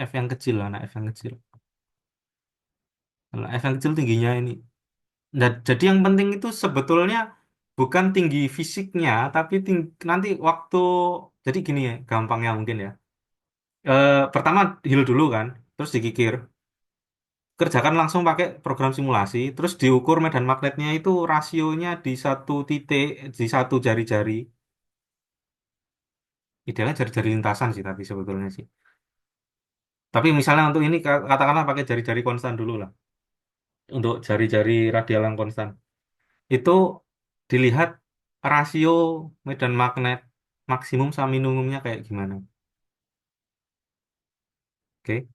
F yang kecil lah, nah F yang kecil. Nah, F yang kecil tingginya ini. Nah, jadi yang penting itu sebetulnya bukan tinggi fisiknya, tapi nanti waktu. Jadi gini ya, gampangnya mungkin ya. Pertama heal dulu kan, terus dikikir. Kerjakan langsung pakai program simulasi, terus diukur medan magnetnya itu rasionya di satu titik, di satu jari-jari. Idealnya jari-jari lintasan sih, tapi sebetulnya sih. Tapi misalnya untuk ini katakanlah pakai jari-jari konstan dulu lah, untuk jari-jari radial yang konstan. Itu dilihat rasio medan magnet maksimum sama minimumnya kayak gimana. Oke.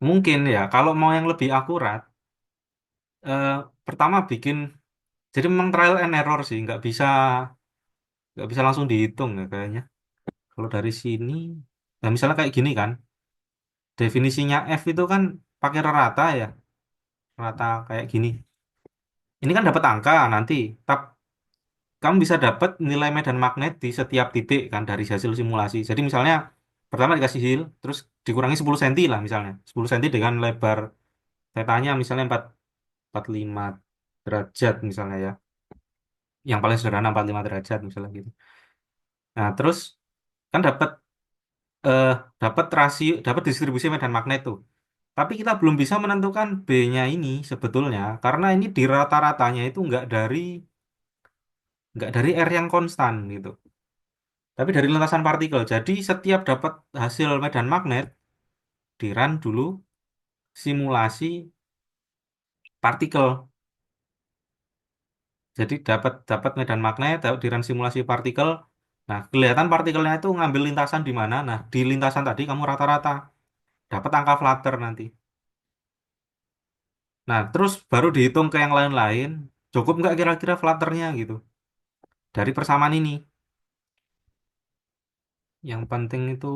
Mungkin ya, kalau mau yang lebih akurat, eh, pertama bikin, jadi memang trial and error sih, nggak bisa langsung dihitung ya kayaknya. Kalau dari sini, nah misalnya kayak gini kan, definisinya F itu kan pakai rata ya, rata kayak gini. Ini kan dapat angka nanti, kamu bisa dapat nilai medan magnet di setiap titik kan dari hasil simulasi. Jadi misalnya pertama dikasih hill, terus dikurangi 10 cm lah misalnya. 10 cm dengan lebar petanya misalnya 45 derajat misalnya ya. Yang paling sederhana 45 derajat misalnya gitu. Nah, terus kan eh dapat distribusi medan magnet tuh. Tapi kita belum bisa menentukan B-nya ini sebetulnya karena ini di rata-ratanya itu nggak dari R yang konstan gitu. Tapi dari lintasan partikel. Jadi setiap dapat hasil medan magnet, di-run dulu simulasi partikel. Jadi dapat dapat medan magnet, di-run simulasi partikel. Nah, kelihatan partikelnya itu ngambil lintasan di mana. Nah, di lintasan tadi kamu rata-rata dapat angka flutter nanti. Nah, terus baru dihitung ke yang lain-lain. Cukup nggak kira-kira flutternya gitu dari persamaan ini. Yang penting itu,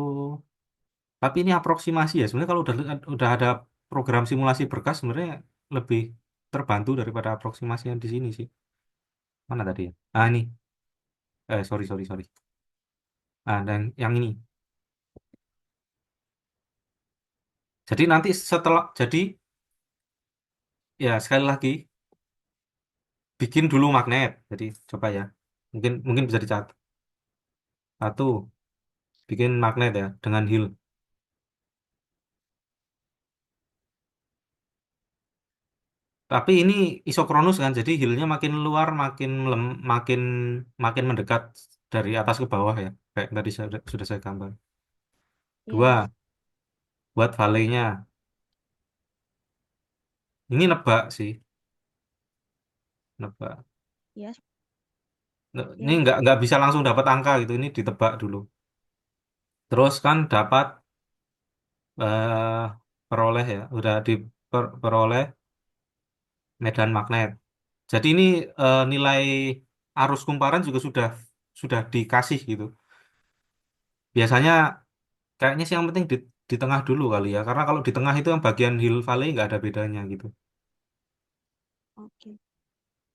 tapi ini aproksimasi ya. Sebenarnya kalau udah ada program simulasi berkas, sebenarnya lebih terbantu daripada aproksimasi yang di sini sih. Mana tadi ya? Ah ini, sorry sorry sorry. Dan yang ini. Jadi nanti setelah, jadi ya sekali lagi bikin dulu magnet. Jadi coba ya, mungkin mungkin bisa dicatat. Satu, bikin magnet ya dengan hill. Tapi ini isokronus kan, jadi hillnya makin luar, makin makin mendekat dari atas ke bawah ya, kayak tadi sudah saya gambar. Iya, Mas. Dua, buat valley-nya. Ini nebak sih, nebak. Ya, Ini ya. nggak bisa langsung dapat angka gitu, ini ditebak dulu. Terus kan dapat eh, peroleh ya, udah diperoleh medan magnet. Jadi ini nilai arus kumparan juga sudah dikasih gitu. Biasanya kayaknya sih yang penting di tengah dulu kali ya, karena kalau di tengah itu yang bagian hill valley nggak ada bedanya gitu. Oke.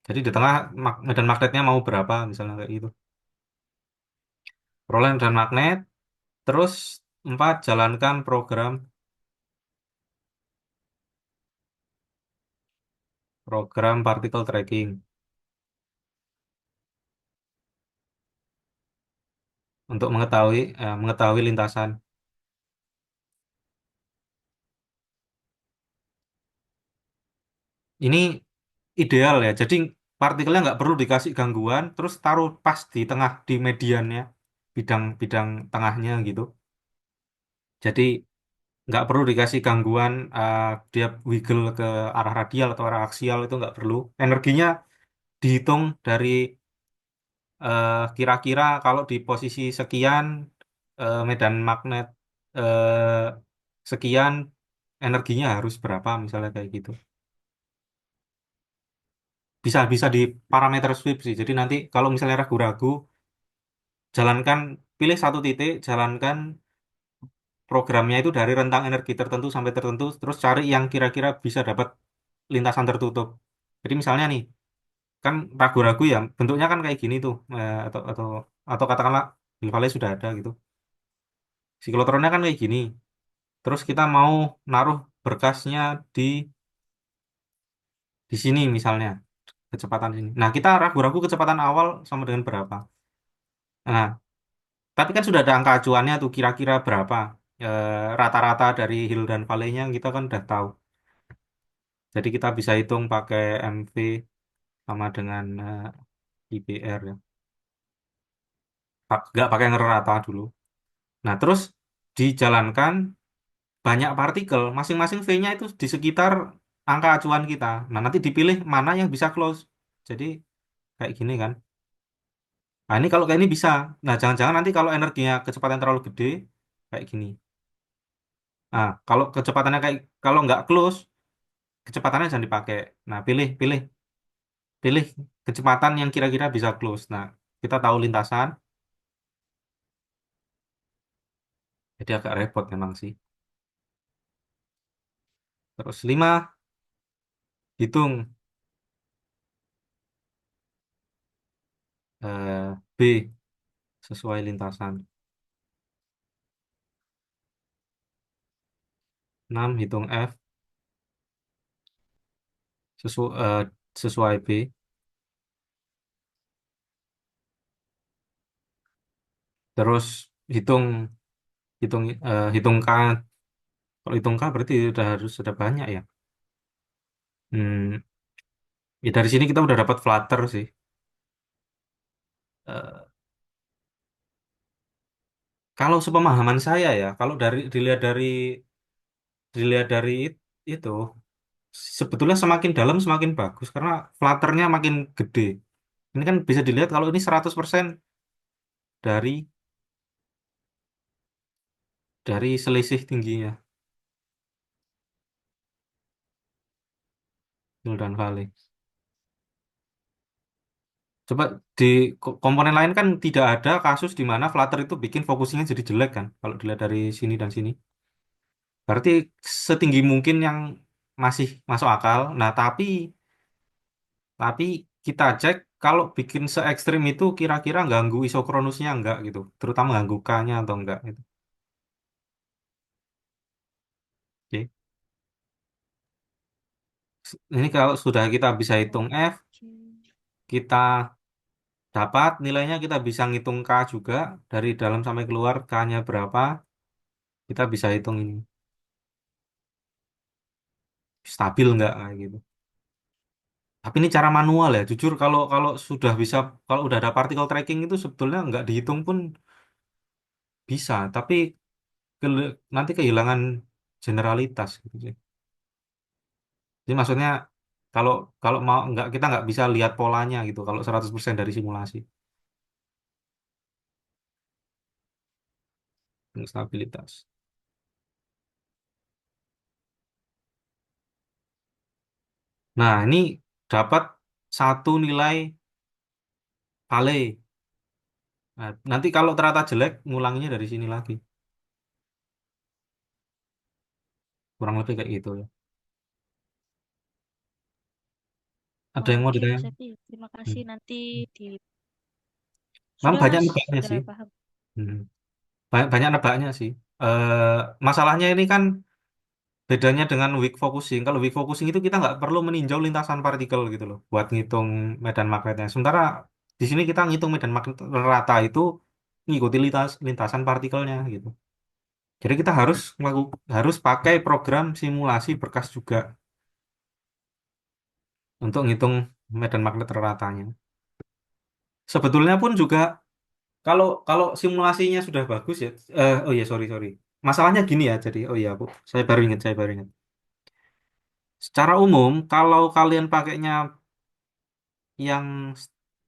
Jadi di tengah medan magnetnya mau berapa misalnya kayak gitu. Peroleh medan magnet, terus empat jalankan program particle tracking untuk mengetahui lintasan. Ini ideal ya. Jadi partikelnya nggak perlu dikasih gangguan, terus taruh pas di tengah di mediannya, bidang-bidang tengahnya gitu. Jadi nggak perlu dikasih gangguan dia wiggle ke arah radial atau arah aksial itu nggak perlu. Energinya dihitung dari kira-kira kalau di posisi sekian medan magnet eh, sekian energinya harus berapa misalnya kayak gitu. Bisa bisa di parameter sweep sih. Jadi nanti kalau misalnya ragu-ragu, jalankan pilih satu titik, jalankan programnya itu dari rentang energi tertentu sampai tertentu, terus cari yang kira-kira bisa dapat lintasan tertutup. Jadi misalnya nih, kan ragu-ragu ya, bentuknya kan kayak gini tuh, atau katakanlah Hilfale sudah ada gitu. Siklotronnya kan kayak gini. Terus kita mau naruh berkasnya di di sini misalnya, kecepatan sini. Nah, kita ragu-ragu kecepatan awal sama dengan berapa. Nah, tapi kan sudah ada angka acuannya tuh kira-kira berapa. Rata-rata dari Hill dan Valley-nya kita kan udah tahu. Jadi kita bisa hitung pakai MV sama dengan IBR ya. Nggak pakai ngerata dulu. Nah, terus dijalankan banyak partikel, masing-masing V-nya itu di sekitar angka acuan kita. Nah, nanti dipilih mana yang bisa close. Jadi kayak gini kan. Nah, ini kalau kayak ini bisa. Nah, jangan-jangan nanti kalau energinya kecepatan terlalu gede, kayak gini. Nah, kalau kecepatannya kayak, kalau nggak close, kecepatannya jangan dipakai. Nah, pilih, pilih, pilih kecepatan yang kira-kira bisa close. Nah, kita tahu lintasan, jadi agak repot memang sih. Terus 5 hitung B sesuai lintasan. 6 hitung F sesuai B. Terus hitung hitung hitung K. Kalau hitung K berarti sudah banyak ya. Hmm, ya dari sini kita udah dapat flutter sih. Eh, Kalau sepemahaman saya ya, kalau dilihat dari itu, sebetulnya semakin dalam semakin bagus karena flutternya makin gede. Ini kan bisa dilihat kalau ini 100% dari selisih tingginya Nul dan Vale. Coba di komponen lain kan tidak ada kasus di mana Flutter itu bikin focusingnya jadi jelek kan, kalau dilihat dari sini dan sini. Berarti setinggi mungkin yang masih masuk akal. Nah, tapi kita cek kalau bikin se ekstrim itu kira-kira ganggu isokronusnya enggak gitu, terutama ganggu K-nya atau enggak gitu. Oke. Ini kalau sudah kita bisa hitung F, Oke. kita dapat nilainya, kita bisa ngitung K juga dari dalam sampai keluar K-nya berapa, kita bisa hitung ini stabil nggak kayak gitu. Tapi ini cara manual ya. Jujur kalau kalau sudah bisa, kalau udah ada particle tracking itu sebetulnya nggak dihitung pun bisa. Tapi nanti kehilangan generalitas gitu sih. Jadi maksudnya kalau kalau mau nggak, kita nggak bisa lihat polanya gitu kalau 100% dari simulasi untuk stabilitas. Nah, ini dapat satu nilai Vale. Nah, nanti kalau ternyata jelek, ngulanginya dari sini lagi. Kurang lebih kayak gitu ya. Ada Wah, yang mau oke ditanya? Mas Epi. Terima Hmm. kasih nanti di Memang sudah banyak Mas, nebaknya sudah sih. paham. Hmm. Banyak, banyak nebaknya sih. Masalahnya ini kan bedanya dengan weak focusing. Kalau weak focusing itu kita nggak perlu meninjau lintasan partikel gitu loh buat ngitung medan magnetnya. Sementara di sini kita ngitung medan magnet rata itu ngikuti lintasan partikelnya gitu. Jadi kita harus pakai program simulasi berkas juga untuk ngitung medan magnet ratanya. Sebetulnya pun juga kalau kalau simulasinya sudah bagus ya, oh ya sorry sorry. Masalahnya gini ya, jadi oh ya Bu, saya baru ingat. Secara umum, kalau kalian pakainya yang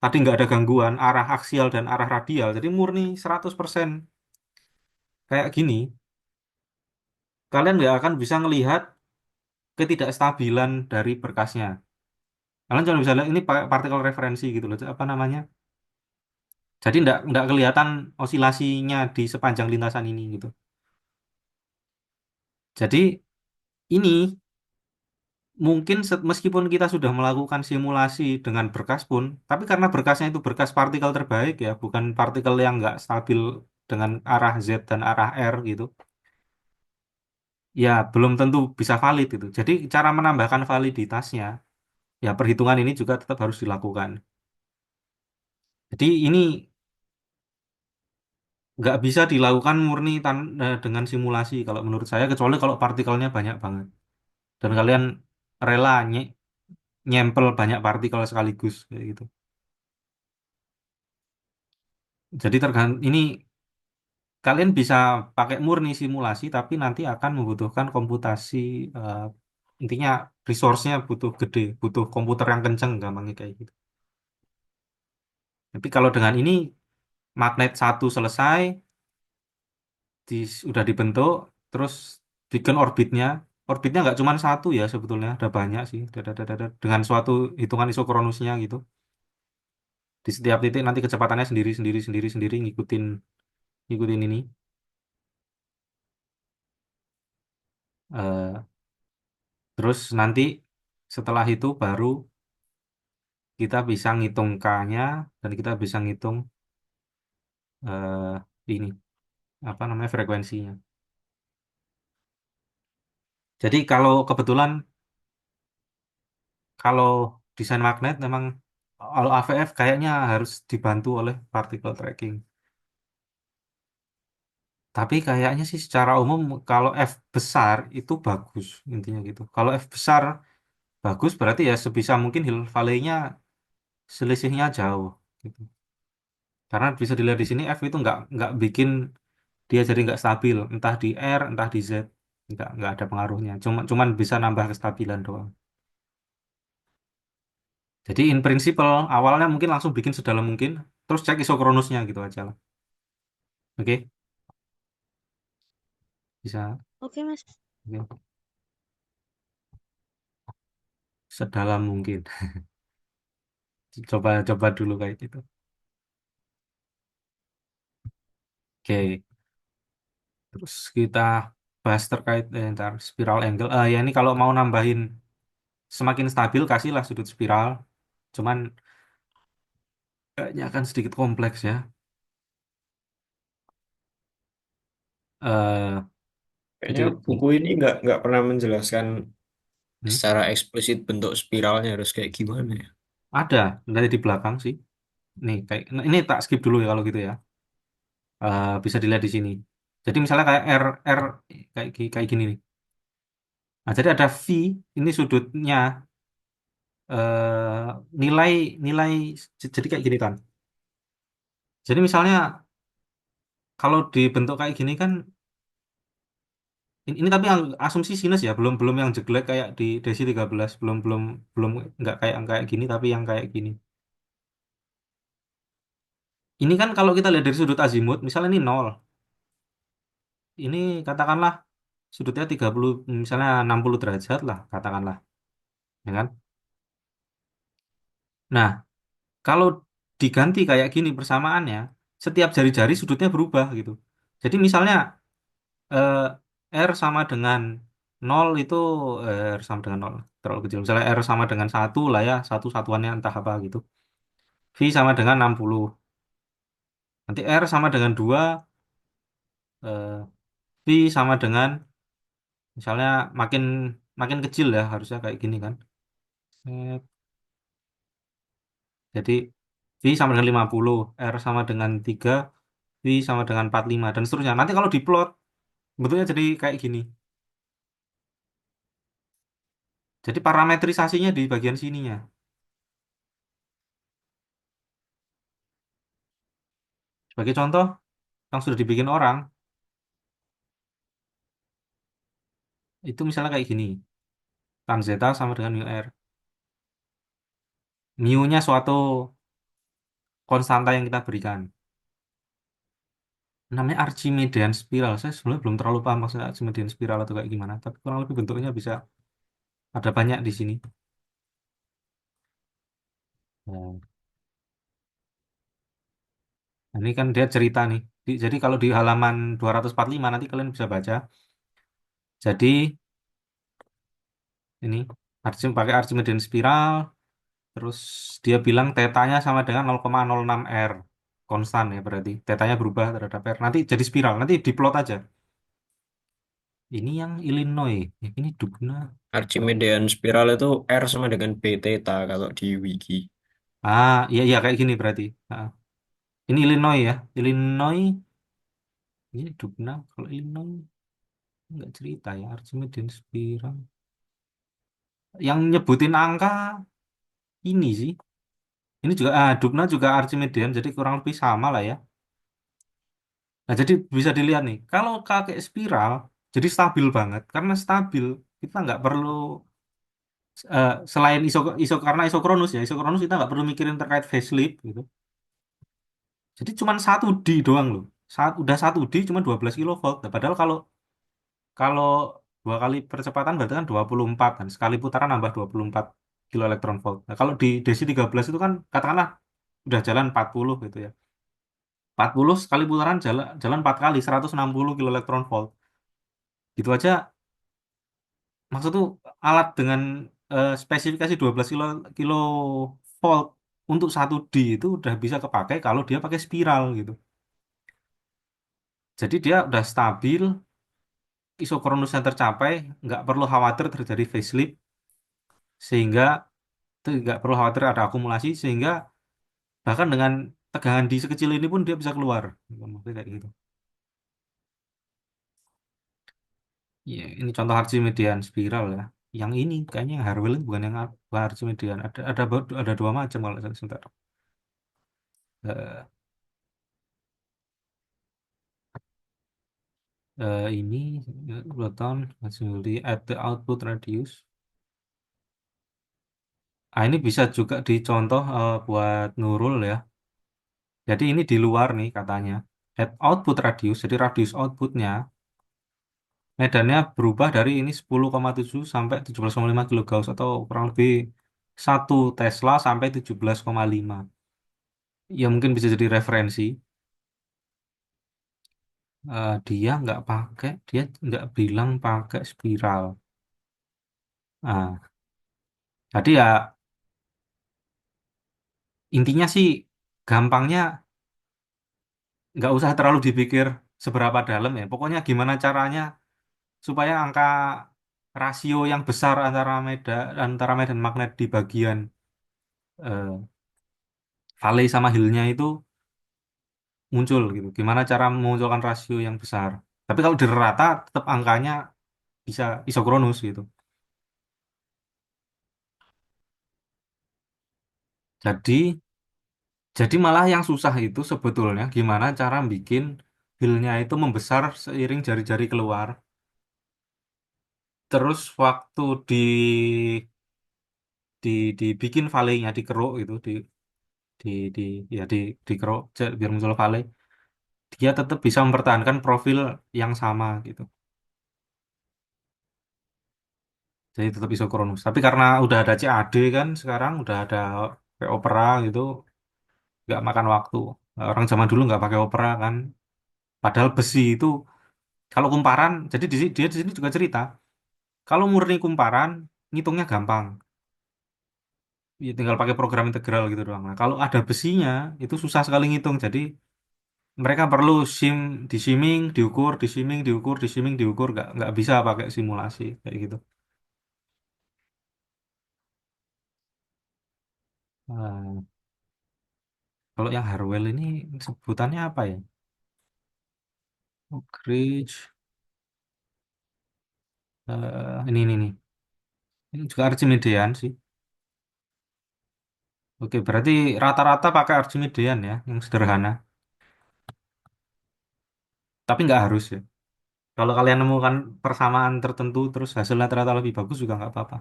tadi nggak ada gangguan arah aksial dan arah radial, jadi murni 100% kayak gini, kalian nggak akan bisa melihat ketidakstabilan dari berkasnya. Kalian cuma bisa lihat ini pakai partikel referensi gitu loh, apa namanya? Jadi nggak kelihatan osilasinya di sepanjang lintasan ini gitu. Jadi ini mungkin meskipun kita sudah melakukan simulasi dengan berkas pun, tapi karena berkasnya itu berkas partikel terbaik ya, bukan partikel yang nggak stabil dengan arah Z dan arah R gitu, ya belum tentu bisa valid itu. Jadi cara menambahkan validitasnya, ya perhitungan ini juga tetap harus dilakukan. Jadi ini nggak bisa dilakukan murni dengan simulasi kalau menurut saya, kecuali kalau partikelnya banyak banget. Dan kalian rela nyempel banyak partikel sekaligus kayak gitu. Jadi tergantung ini kalian bisa pakai murni simulasi tapi nanti akan membutuhkan komputasi eh, intinya resource-nya butuh gede, butuh komputer yang kenceng gampangnya kayak gitu. Tapi kalau dengan ini magnet satu selesai, udah dibentuk, terus bikin orbitnya. Orbitnya nggak cuma satu ya sebetulnya, ada banyak sih. Dengan suatu hitungan isokronusnya gitu. Di setiap titik nanti kecepatannya sendiri sendiri sendiri sendiri ngikutin ngikutin ini. Eh, terus nanti setelah itu baru kita bisa ngitung K-nya dan kita bisa ngitung ini apa namanya frekuensinya. Jadi kalau kebetulan kalau desain magnet memang kalau AVF kayaknya harus dibantu oleh particle tracking. Tapi kayaknya sih secara umum kalau F besar itu bagus intinya gitu. Kalau F besar bagus berarti ya sebisa mungkin Hill Valley-nya selisihnya jauh gitu. Karena bisa dilihat di sini F itu nggak bikin dia jadi nggak stabil entah di R entah di Z nggak ada pengaruhnya. Cuman bisa nambah kestabilan doang. Jadi in principle awalnya mungkin langsung bikin sedalam mungkin terus cek isokronusnya gitu aja lah. Oke, bisa. Oke, Mas. Oke. Sedalam mungkin. Coba coba dulu kayak gitu. Oke. Terus kita bahas terkait ntar spiral angle. Ya ini kalau mau nambahin semakin stabil kasihlah sudut spiral. Cuman kayaknya akan sedikit kompleks ya. Eh jadi Kayaknya buku ini nggak pernah menjelaskan hmm, Secara eksplisit bentuk spiralnya harus kayak gimana ya? ada dari di belakang sih. Nih kayak nah, ini tak skip dulu ya kalau gitu ya. Bisa dilihat di sini. Jadi misalnya kayak R kayak gini nih. Nah, jadi ada V ini sudutnya nilai nilai jadi kayak gini kan. Jadi misalnya kalau dibentuk kayak gini kan ini tapi yang asumsi sinus ya, belum belum yang jeglek kayak di Desi 13, belum belum belum nggak kayak yang kayak gini tapi yang kayak gini. Ini kan kalau kita lihat dari sudut azimut, misalnya ini nol. Ini katakanlah sudutnya 30 misalnya 60 derajat lah katakanlah, ya kan? Nah, kalau diganti kayak gini persamaannya, setiap jari-jari sudutnya berubah gitu. Jadi misalnya eh, R sama dengan nol itu R sama dengan nol terlalu kecil. Misalnya R sama dengan satu lah ya, satu satuannya entah apa gitu. V sama dengan 60. Nanti R sama dengan 2, eh, V sama dengan misalnya makin makin kecil ya harusnya kayak gini kan. Eh, Jadi V sama dengan 50, R sama dengan 3, V sama dengan 45 dan seterusnya. Nanti kalau diplot bentuknya jadi kayak gini. Jadi parametrisasinya di bagian sininya. Sebagai contoh yang sudah dibikin orang itu misalnya kayak gini, tan zeta sama dengan mu r. Mu-nya suatu konstanta yang kita berikan. Namanya Archimedean spiral. Saya sebenarnya belum terlalu paham maksudnya Archimedean spiral atau kayak gimana, tapi kurang lebih bentuknya bisa ada banyak di sini. Oh. Nah, ini kan dia cerita nih. Jadi kalau di halaman 245 nanti kalian bisa baca. Jadi ini pakai Archimedean spiral, terus dia bilang tetanya sama dengan 0,06 R. Konstan ya berarti. Tetanya berubah terhadap R. Nanti jadi spiral. Nanti diplot aja. Ini yang Illinois. Ini Dubna. Archimedean spiral itu R sama dengan B theta kalau di wiki. Ah, iya iya kayak gini berarti. Ah. Ini Illinois ya. Illinois. Ini Dubna. Kalau Illinois nggak cerita ya. Archimedean spiral. Yang nyebutin angka ini sih. Ini juga, Dubna juga Archimedean. Jadi kurang lebih sama lah ya. Nah, jadi bisa dilihat nih. Kalau pakai spiral, jadi stabil banget. Karena stabil, kita nggak perlu, selain karena isokronus ya. Isokronus kita nggak perlu mikirin terkait facelift gitu. Jadi cuma 1D doang loh. Udah 1D cuma 12 kilovolt. Nah, padahal kalau kalau dua kali percepatan berarti kan 24 kan. Sekali putaran nambah 24 kilo elektron volt. Nah, kalau di DC 13 itu kan katakanlah udah jalan 40 gitu ya. 40 sekali putaran jalan jalan 4 kali 160 kilo elektron volt. Gitu aja maksud tuh alat dengan spesifikasi 12 kilo volt untuk 1D itu udah bisa kepakai kalau dia pakai spiral gitu. Jadi dia udah stabil, isokronusnya tercapai, nggak perlu khawatir terjadi facelift, sehingga itu nggak perlu khawatir ada akumulasi, sehingga bahkan dengan tegangan di sekecil ini pun dia bisa keluar. Maksudnya kayak gitu. Ya, ini contoh Archimedean spiral ya. Yang ini kayaknya yang Harwell ini bukan Archimedean. Ada dua macam kalau sebentar. Eh, ini Proton Archimedean at the output radius. Ah, ini bisa juga dicontoh buat Nurul ya. Jadi ini di luar nih katanya. At output radius, jadi radius outputnya, medannya berubah dari ini 10,7 sampai 17,5 kilogauss atau kurang lebih 1 Tesla sampai 17,5. Ya mungkin bisa jadi referensi. Dia nggak bilang pakai spiral. Nah, jadi ya intinya sih gampangnya nggak usah terlalu dipikir seberapa dalam ya. Pokoknya gimana caranya supaya angka rasio yang besar antara medan magnet di bagian eh, valley sama hillnya itu muncul gitu. Gimana cara memunculkan rasio yang besar. Tapi kalau di rata tetap angkanya bisa isokronus gitu. Jadi jadi malah yang susah itu sebetulnya gimana cara bikin hillnya itu membesar seiring jari-jari keluar. Terus waktu di dibikin valley-nya dikeruk itu di di ya dikeruk biar muncul valley, dia tetap bisa mempertahankan profil yang sama gitu. Jadi tetap isokronus. Tapi karena udah ada CAD kan sekarang udah ada kayak Opera gitu, nggak makan waktu. Nah, orang zaman dulu nggak pakai Opera kan. Padahal besi itu kalau kumparan, jadi dia di sini juga cerita. Kalau murni kumparan, ngitungnya gampang. Ya, tinggal pakai program integral gitu doang. Nah, kalau ada besinya, itu susah sekali ngitung. Jadi mereka perlu di shimming, diukur, di shimming, diukur, di shimming, diukur. Nggak bisa pakai simulasi kayak gitu. Nah, kalau yang Harwell ini sebutannya apa ya? Oak Ridge. Ini nih. Ini juga Archimedean sih. Oke, berarti rata-rata pakai Archimedean ya, yang sederhana. Tapi nggak harus ya. Kalau kalian nemukan persamaan tertentu terus hasilnya ternyata lebih bagus juga nggak apa-apa.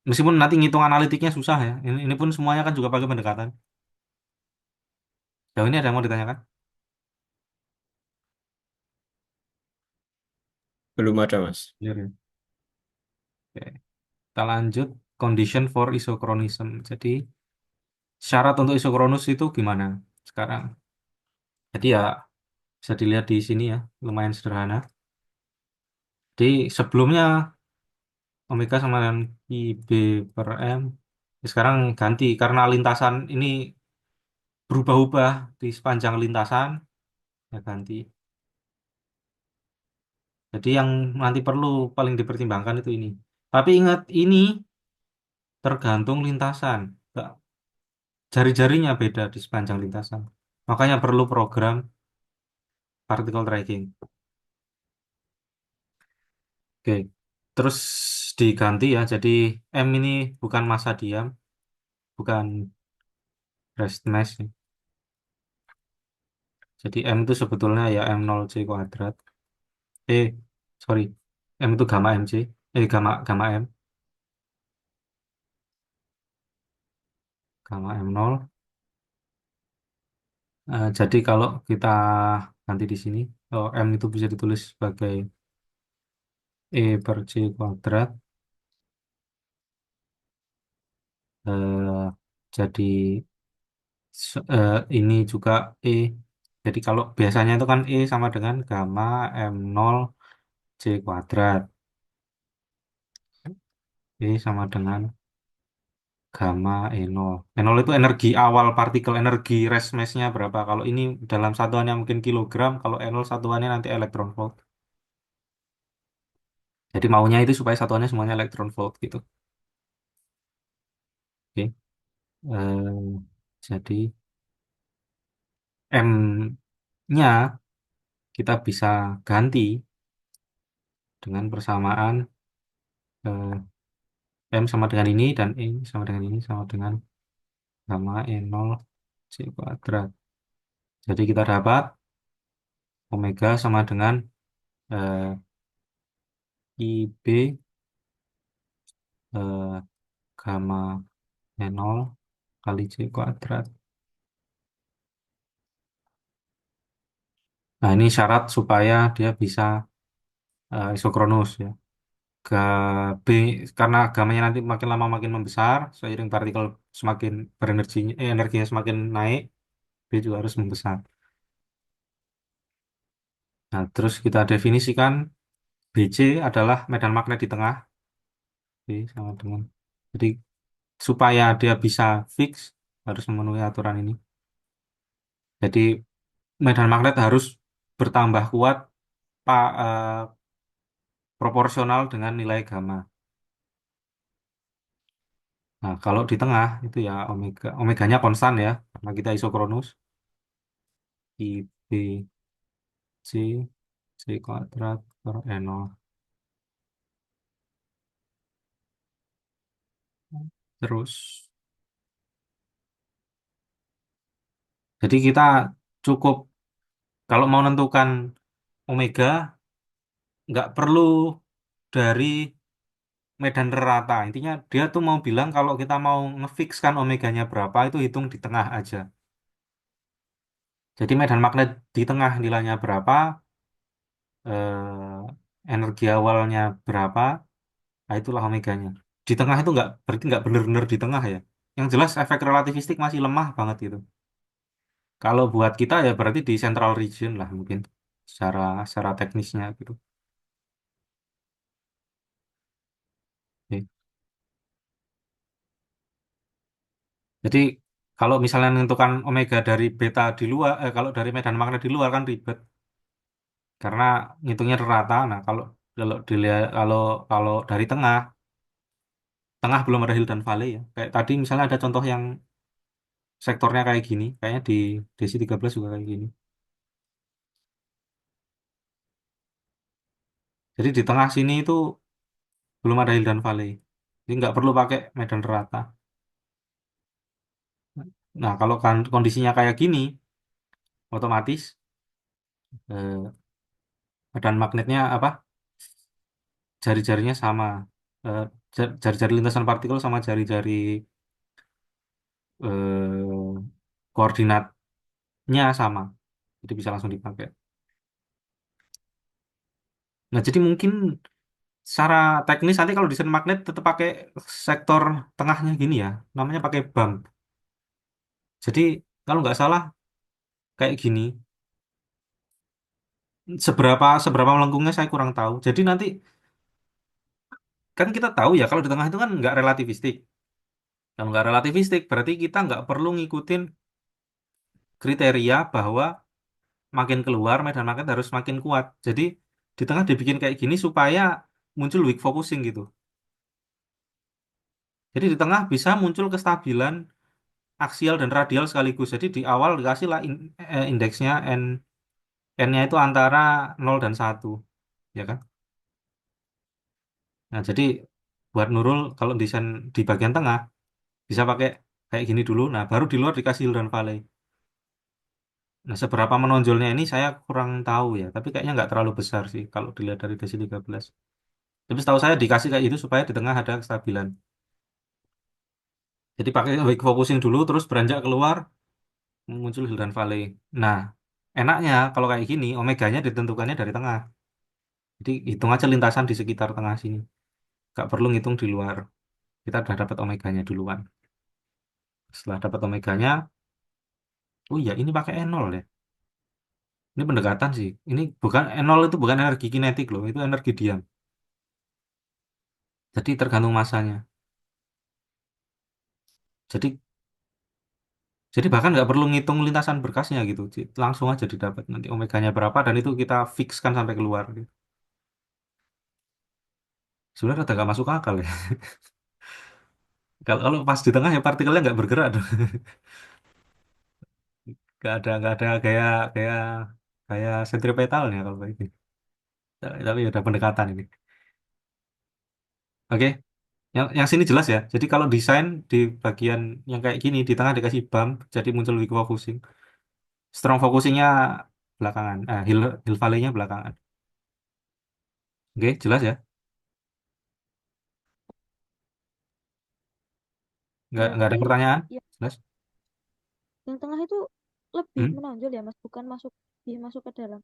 Meskipun nanti ngitung analitiknya susah ya. Ini pun semuanya kan juga pakai pendekatan. Jauh ini ada yang mau ditanyakan? Belum ada, Mas. Clear ya? Oke. Kita lanjut condition for isochronism. Jadi syarat untuk isokronus itu gimana sekarang? Jadi ya bisa dilihat di sini ya, lumayan sederhana. Jadi sebelumnya omega sama dengan IB per M. Sekarang ganti karena lintasan ini berubah-ubah di sepanjang lintasan, ya ganti. Jadi yang nanti perlu paling dipertimbangkan itu ini. Tapi ingat ini tergantung lintasan. Nggak- Jari-jarinya beda di sepanjang lintasan. Makanya perlu program particle tracking. Oke. Terus diganti ya. Jadi M ini bukan massa diam, bukan rest mass ya. Jadi M itu sebetulnya ya M0 C². Eh, sorry. M itu gamma MC. Gamma gamma M. Gamma M0. Jadi kalau kita ganti di sini, oh, M itu bisa ditulis sebagai E per C². Eh, jadi ini juga E. Jadi kalau biasanya itu kan E sama dengan gamma M0 C². E sama dengan gamma E0. E0 itu energi awal partikel, energi rest mass-nya berapa. Kalau ini dalam satuannya mungkin kilogram, kalau E0 satuannya nanti elektron volt. Jadi maunya itu supaya satuannya semuanya elektron volt gitu. Oke. Jadi M-nya kita bisa ganti dengan persamaan M sama dengan ini dan E sama dengan ini sama dengan gamma E0 C². Jadi kita dapat omega sama dengan eh, IB eh, gamma E0 kali C². Nah ini syarat supaya dia bisa isokronus ya. Ga B karena gamanya nanti makin lama makin membesar seiring partikel semakin berenerginya energinya semakin naik, B juga harus membesar. Nah, terus kita definisikan BC adalah medan magnet di tengah. B sama dengan. Jadi supaya dia bisa fix harus memenuhi aturan ini. Jadi medan magnet harus bertambah kuat proporsional dengan nilai gamma. Nah, kalau di tengah itu ya omeganya konstan ya, karena kita isokronus. I B C C² per N0. Terus, jadi kita cukup kalau mau menentukan omega nggak perlu dari medan rata. Intinya dia tuh mau bilang kalau kita mau ngefixkan omeganya berapa itu hitung di tengah aja. Jadi medan magnet di tengah nilainya berapa, energi awalnya berapa, nah itulah omeganya. Di tengah itu nggak berarti nggak benar-benar di tengah ya. Yang jelas efek relativistik masih lemah banget gitu. Kalau buat kita ya berarti di central region lah mungkin secara secara teknisnya gitu. Oke. Jadi kalau misalnya menentukan omega dari beta di luar, kalau dari medan magnet di luar kan ribet karena ngitungnya rata. Nah kalau kalau dilihat kalau kalau dari tengah, tengah belum ada hill dan valley ya. Kayak tadi misalnya ada contoh yang sektornya kayak gini, kayaknya di DC13 juga kayak gini. Jadi di tengah sini itu belum ada hill dan valley. Jadi nggak perlu pakai medan rata. Nah kalau kan kondisinya kayak gini, otomatis Eh, Badan magnetnya apa? Jari-jarinya sama. Eh, Jari-jari lintasan partikel sama jari-jari eh, koordinatnya sama. Jadi bisa langsung dipakai. Nah, jadi mungkin secara teknis nanti kalau desain magnet tetap pakai sektor tengahnya gini ya. Namanya pakai bump. Jadi kalau nggak salah kayak gini. Seberapa seberapa melengkungnya saya kurang tahu. Jadi nanti kan kita tahu ya kalau di tengah itu kan nggak relativistik. Kalau nggak relativistik berarti kita nggak perlu ngikutin kriteria bahwa makin keluar medan magnet harus makin kuat. Jadi di tengah dibikin kayak gini supaya muncul weak focusing gitu. Jadi di tengah bisa muncul kestabilan aksial dan radial sekaligus. Jadi di awal dikasih lah indeksnya n-nya itu antara 0 dan 1, ya kan? Nah, jadi buat Nurul kalau desain di bagian tengah bisa pakai kayak gini dulu. Nah, baru di luar dikasih Hill dan Valley. Nah, seberapa menonjolnya ini saya kurang tahu ya, tapi kayaknya nggak terlalu besar sih kalau dilihat dari desi 13. Tapi setahu saya dikasih kayak itu supaya di tengah ada kestabilan. Jadi pakai weak focusing dulu, terus beranjak keluar, muncul Hill dan Valley. Nah, enaknya kalau kayak gini, omeganya ditentukannya dari tengah. Jadi hitung aja lintasan di sekitar tengah sini. Nggak perlu ngitung di luar. Kita udah dapat omeganya duluan. Setelah dapat omeganya, oh iya ini pakai E0 ya. Ini pendekatan sih. Ini bukan E0 itu bukan energi kinetik loh, itu energi diam. Jadi tergantung masanya. Jadi jadi bahkan nggak perlu ngitung lintasan berkasnya gitu. Langsung aja didapat nanti omeganya berapa dan itu kita fixkan sampai keluar gitu. Sebenarnya udah nggak masuk akal ya. Kalau pas di tengah ya partikelnya nggak bergerak dong. Nggak ada kayak kayak kayak sentripetalnya kalau kayak gitu. Tapi udah pendekatan ini. Oke, yang sini jelas ya. Jadi kalau desain di bagian yang kayak gini di tengah dikasih bump, jadi muncul weak focusing. Strong focusingnya belakangan. Hill valley-nya belakangan. Oke, jelas ya. Nggak ada Berarti pertanyaan? ya, Jelas? yang tengah itu lebih Hmm? menonjol ya Mas, bukan masuk ke dalam.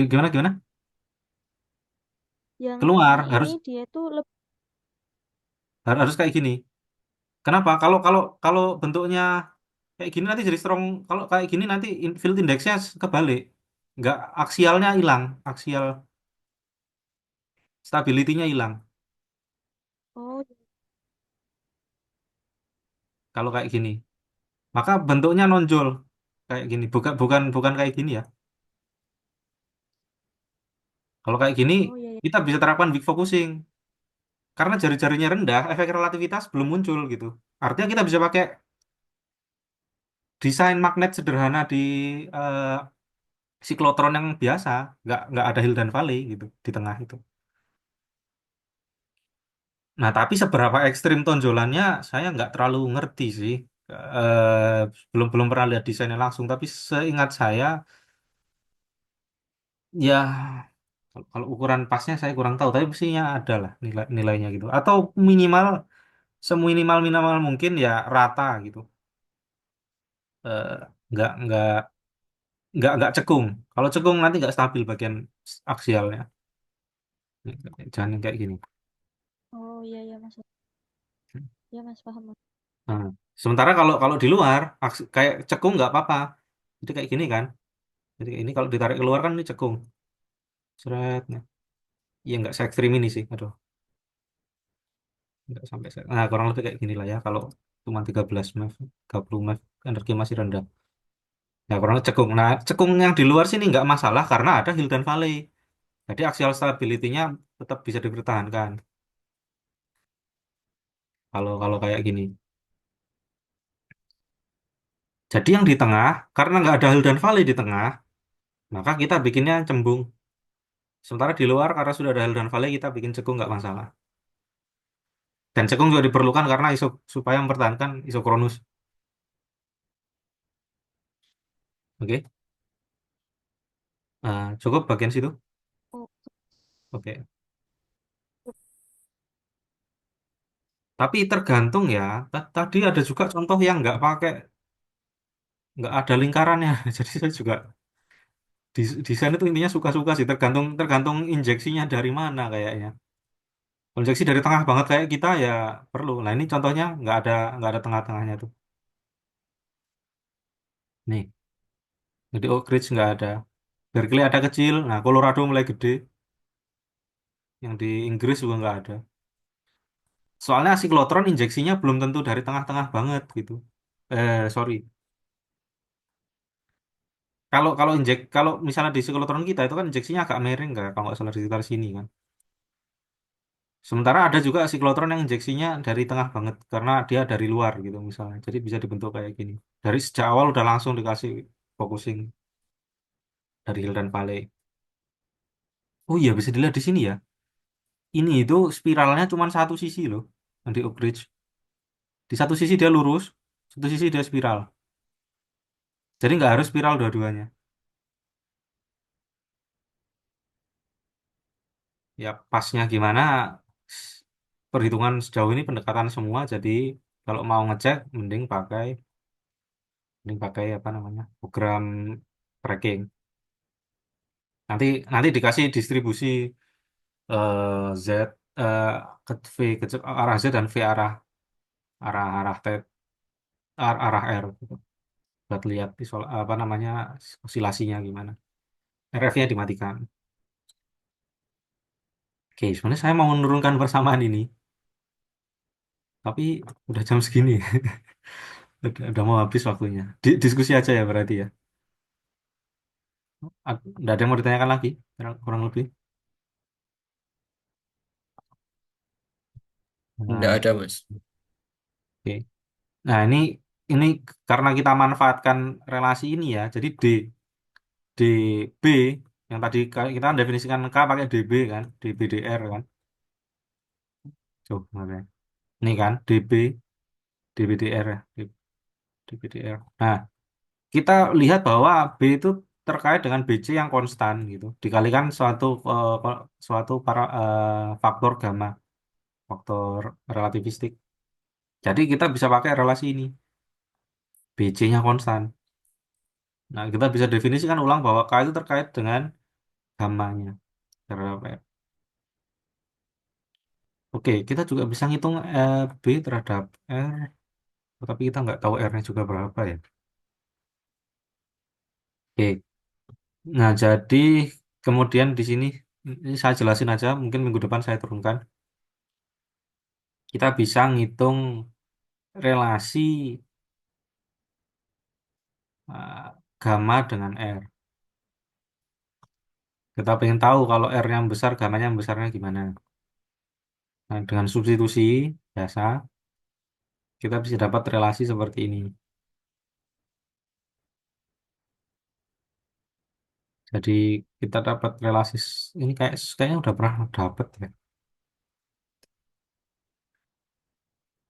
Gimana gimana? Yang Keluar tengah harus ini dia tuh lebih, harus kayak gini. Kenapa? Kalau kalau bentuknya kayak gini nanti jadi strong. Kalau kayak gini nanti field indexnya kebalik. Nggak aksialnya hilang, aksial stability-nya hilang. oh Kalau kayak gini, maka bentuknya nonjol kayak gini. Bukan bukan bukan kayak gini ya. Kalau kayak gini oh iya ya. kita bisa terapkan weak focusing karena jari-jarinya rendah, efek relativitas belum muncul gitu. Artinya kita bisa pakai desain magnet sederhana di eh, siklotron yang biasa, nggak ada Hill dan Valley gitu di tengah itu. Nah, tapi seberapa ekstrim tonjolannya saya nggak terlalu ngerti sih. Belum belum pernah lihat desainnya langsung, tapi seingat saya ya kalau ukuran pasnya saya kurang tahu, tapi mestinya ada lah nilainya gitu. Atau minimal seminimal minimal mungkin ya rata gitu. Eh, nggak nggak cekung. Kalau cekung nanti nggak stabil bagian aksialnya. Jangan yang kayak gini. Oh iya ya Mas. Ya Mas paham Mas. Nah, sementara kalau kalau di luar kayak cekung nggak apa-apa. Jadi kayak gini kan. Jadi ini kalau ditarik keluar kan ini cekung. Seret. Nah, iya nggak se ekstrim ini sih. Aduh, nggak sampai. Nah, kurang lebih kayak gini lah ya. Kalau cuma 13 MEV, 30 MEV, energi masih rendah. Nah, kurang lebih cekung. Nah, cekung yang di luar sini nggak masalah karena ada Hill dan Valley. Jadi axial stability-nya tetap bisa dipertahankan. Kalau kalau kayak gini. Jadi yang di tengah, karena nggak ada Hill dan Valley di tengah, maka kita bikinnya cembung. Sementara di luar, karena sudah ada Hill dan Valley, kita bikin cekung nggak masalah. Dan cekung juga diperlukan karena supaya mempertahankan isokronus. Oke? Cukup bagian situ. Oh, Oke. Tapi tergantung ya. Tadi ada juga contoh yang nggak ada lingkarannya. Jadi saya juga desain itu intinya suka-suka sih. Tergantung tergantung injeksinya dari mana kayaknya. Kalau injeksi dari tengah banget kayak kita ya perlu. Nah ini contohnya nggak ada tengah-tengahnya tuh. Nih, jadi Oak Ridge nggak ada. Berkeley ada kecil. Nah Colorado mulai gede. Yang di Inggris juga nggak ada. Soalnya siklotron injeksinya belum tentu dari tengah-tengah banget gitu. Sorry. Kalau misalnya di siklotron kita itu kan injeksinya agak miring kan, kalau nggak salah di sekitar sini kan. Sementara ada juga siklotron yang injeksinya dari tengah banget karena dia dari luar gitu misalnya. Jadi bisa dibentuk kayak gini. Dari sejak awal udah langsung dikasih focusing dari Hill dan Valley. Oh iya bisa dilihat di sini ya. Ini itu spiralnya cuma satu sisi loh, yang di Oak Ridge. Di satu sisi dia lurus, satu sisi dia spiral. Jadi nggak harus spiral dua-duanya. Ya pasnya gimana? s- Perhitungan sejauh ini pendekatan semua. Jadi kalau mau ngecek, mending pakai apa namanya program tracking. Nanti nanti dikasih distribusi Z eh, ke V ke arah Z dan V arah arah arah T arah R gitu. Buat lihat apa namanya osilasinya gimana. RF-nya dimatikan. Oke, sebenarnya saya mau menurunkan persamaan ini, tapi udah jam segini. Udah mau habis waktunya. Diskusi aja ya berarti ya. Nggak ada yang mau ditanyakan lagi, kurang lebih. Nggak Nah, ada, Mas. oke. Nah, ini karena kita manfaatkan relasi ini ya. Jadi DB yang tadi kita kan definisikan K pakai DB kan, DBDR kan. Coba makanya. Ini kan DBDR ya, DBDR. Nah, kita lihat bahwa B itu terkait dengan BC yang konstan gitu, dikalikan suatu faktor gamma, faktor relativistik. Jadi kita bisa pakai relasi ini, BC-nya konstan. Nah, kita bisa definisikan ulang bahwa K itu terkait dengan gammanya. Terhadap R. Oke, kita juga bisa ngitung B terhadap R, tapi kita nggak tahu R-nya juga berapa ya. Oke, nah jadi kemudian di sini ini saya jelasin aja, mungkin minggu depan saya turunkan. Kita bisa ngitung relasi eh, gamma dengan R. Kita pengen tahu kalau R yang besar, gamanya yang besarnya gimana. Nah, dengan substitusi biasa, kita bisa dapat relasi seperti ini. Jadi kita dapat relasi ini kayaknya udah pernah dapat ya.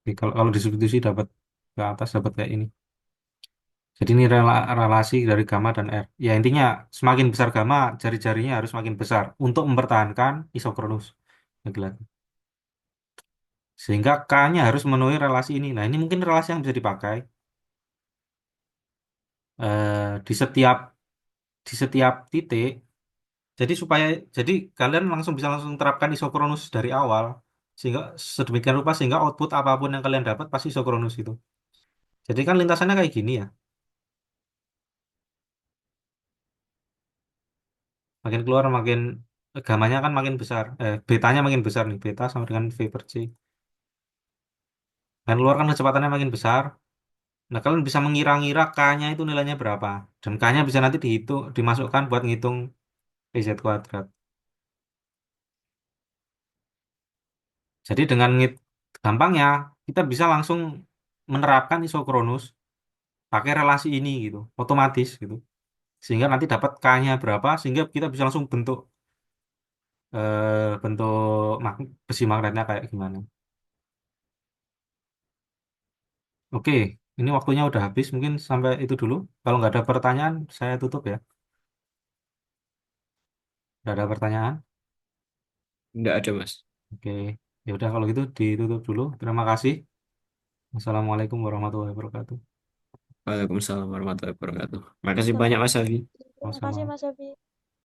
Oke, kalau disubstitusi dapat ke atas dapat kayak ini. Jadi ini relasi dari gamma dan R. Ya intinya semakin besar gamma, jari-jarinya harus semakin besar untuk mempertahankan isokronus. Lagi-lagi. Sehingga K-nya harus memenuhi relasi ini. Nah ini mungkin relasi yang bisa dipakai di setiap titik. Jadi kalian langsung terapkan isokronus dari awal sehingga sedemikian rupa sehingga output apapun yang kalian dapat pasti isokronus itu. Jadi kan lintasannya kayak gini ya. Makin keluar makin gamanya kan makin besar. Betanya makin besar nih. Beta sama dengan V per C. Dan keluar kan kecepatannya makin besar. Nah, kalian bisa mengira-ngira K-nya itu nilainya berapa. Dan K-nya bisa nanti dimasukkan buat ngitung PZ kuadrat. Jadi gampangnya, kita bisa langsung menerapkan isokronus pakai relasi ini gitu. Otomatis gitu. Sehingga nanti dapat K-nya berapa, sehingga kita bisa langsung bentuk besi magnetnya kayak gimana. Oke, ini waktunya udah habis. Mungkin sampai itu dulu. Kalau nggak ada pertanyaan, saya tutup ya. Nggak ada pertanyaan? Nggak ada, Mas. Oke, ya udah kalau gitu ditutup dulu. Terima kasih. Assalamualaikum warahmatullahi wabarakatuh. Waalaikumsalam warahmatullahi wabarakatuh. Makasih banyak, Sama. Mas Alfi. Terima kasih Sama-sama. Mas Yofi.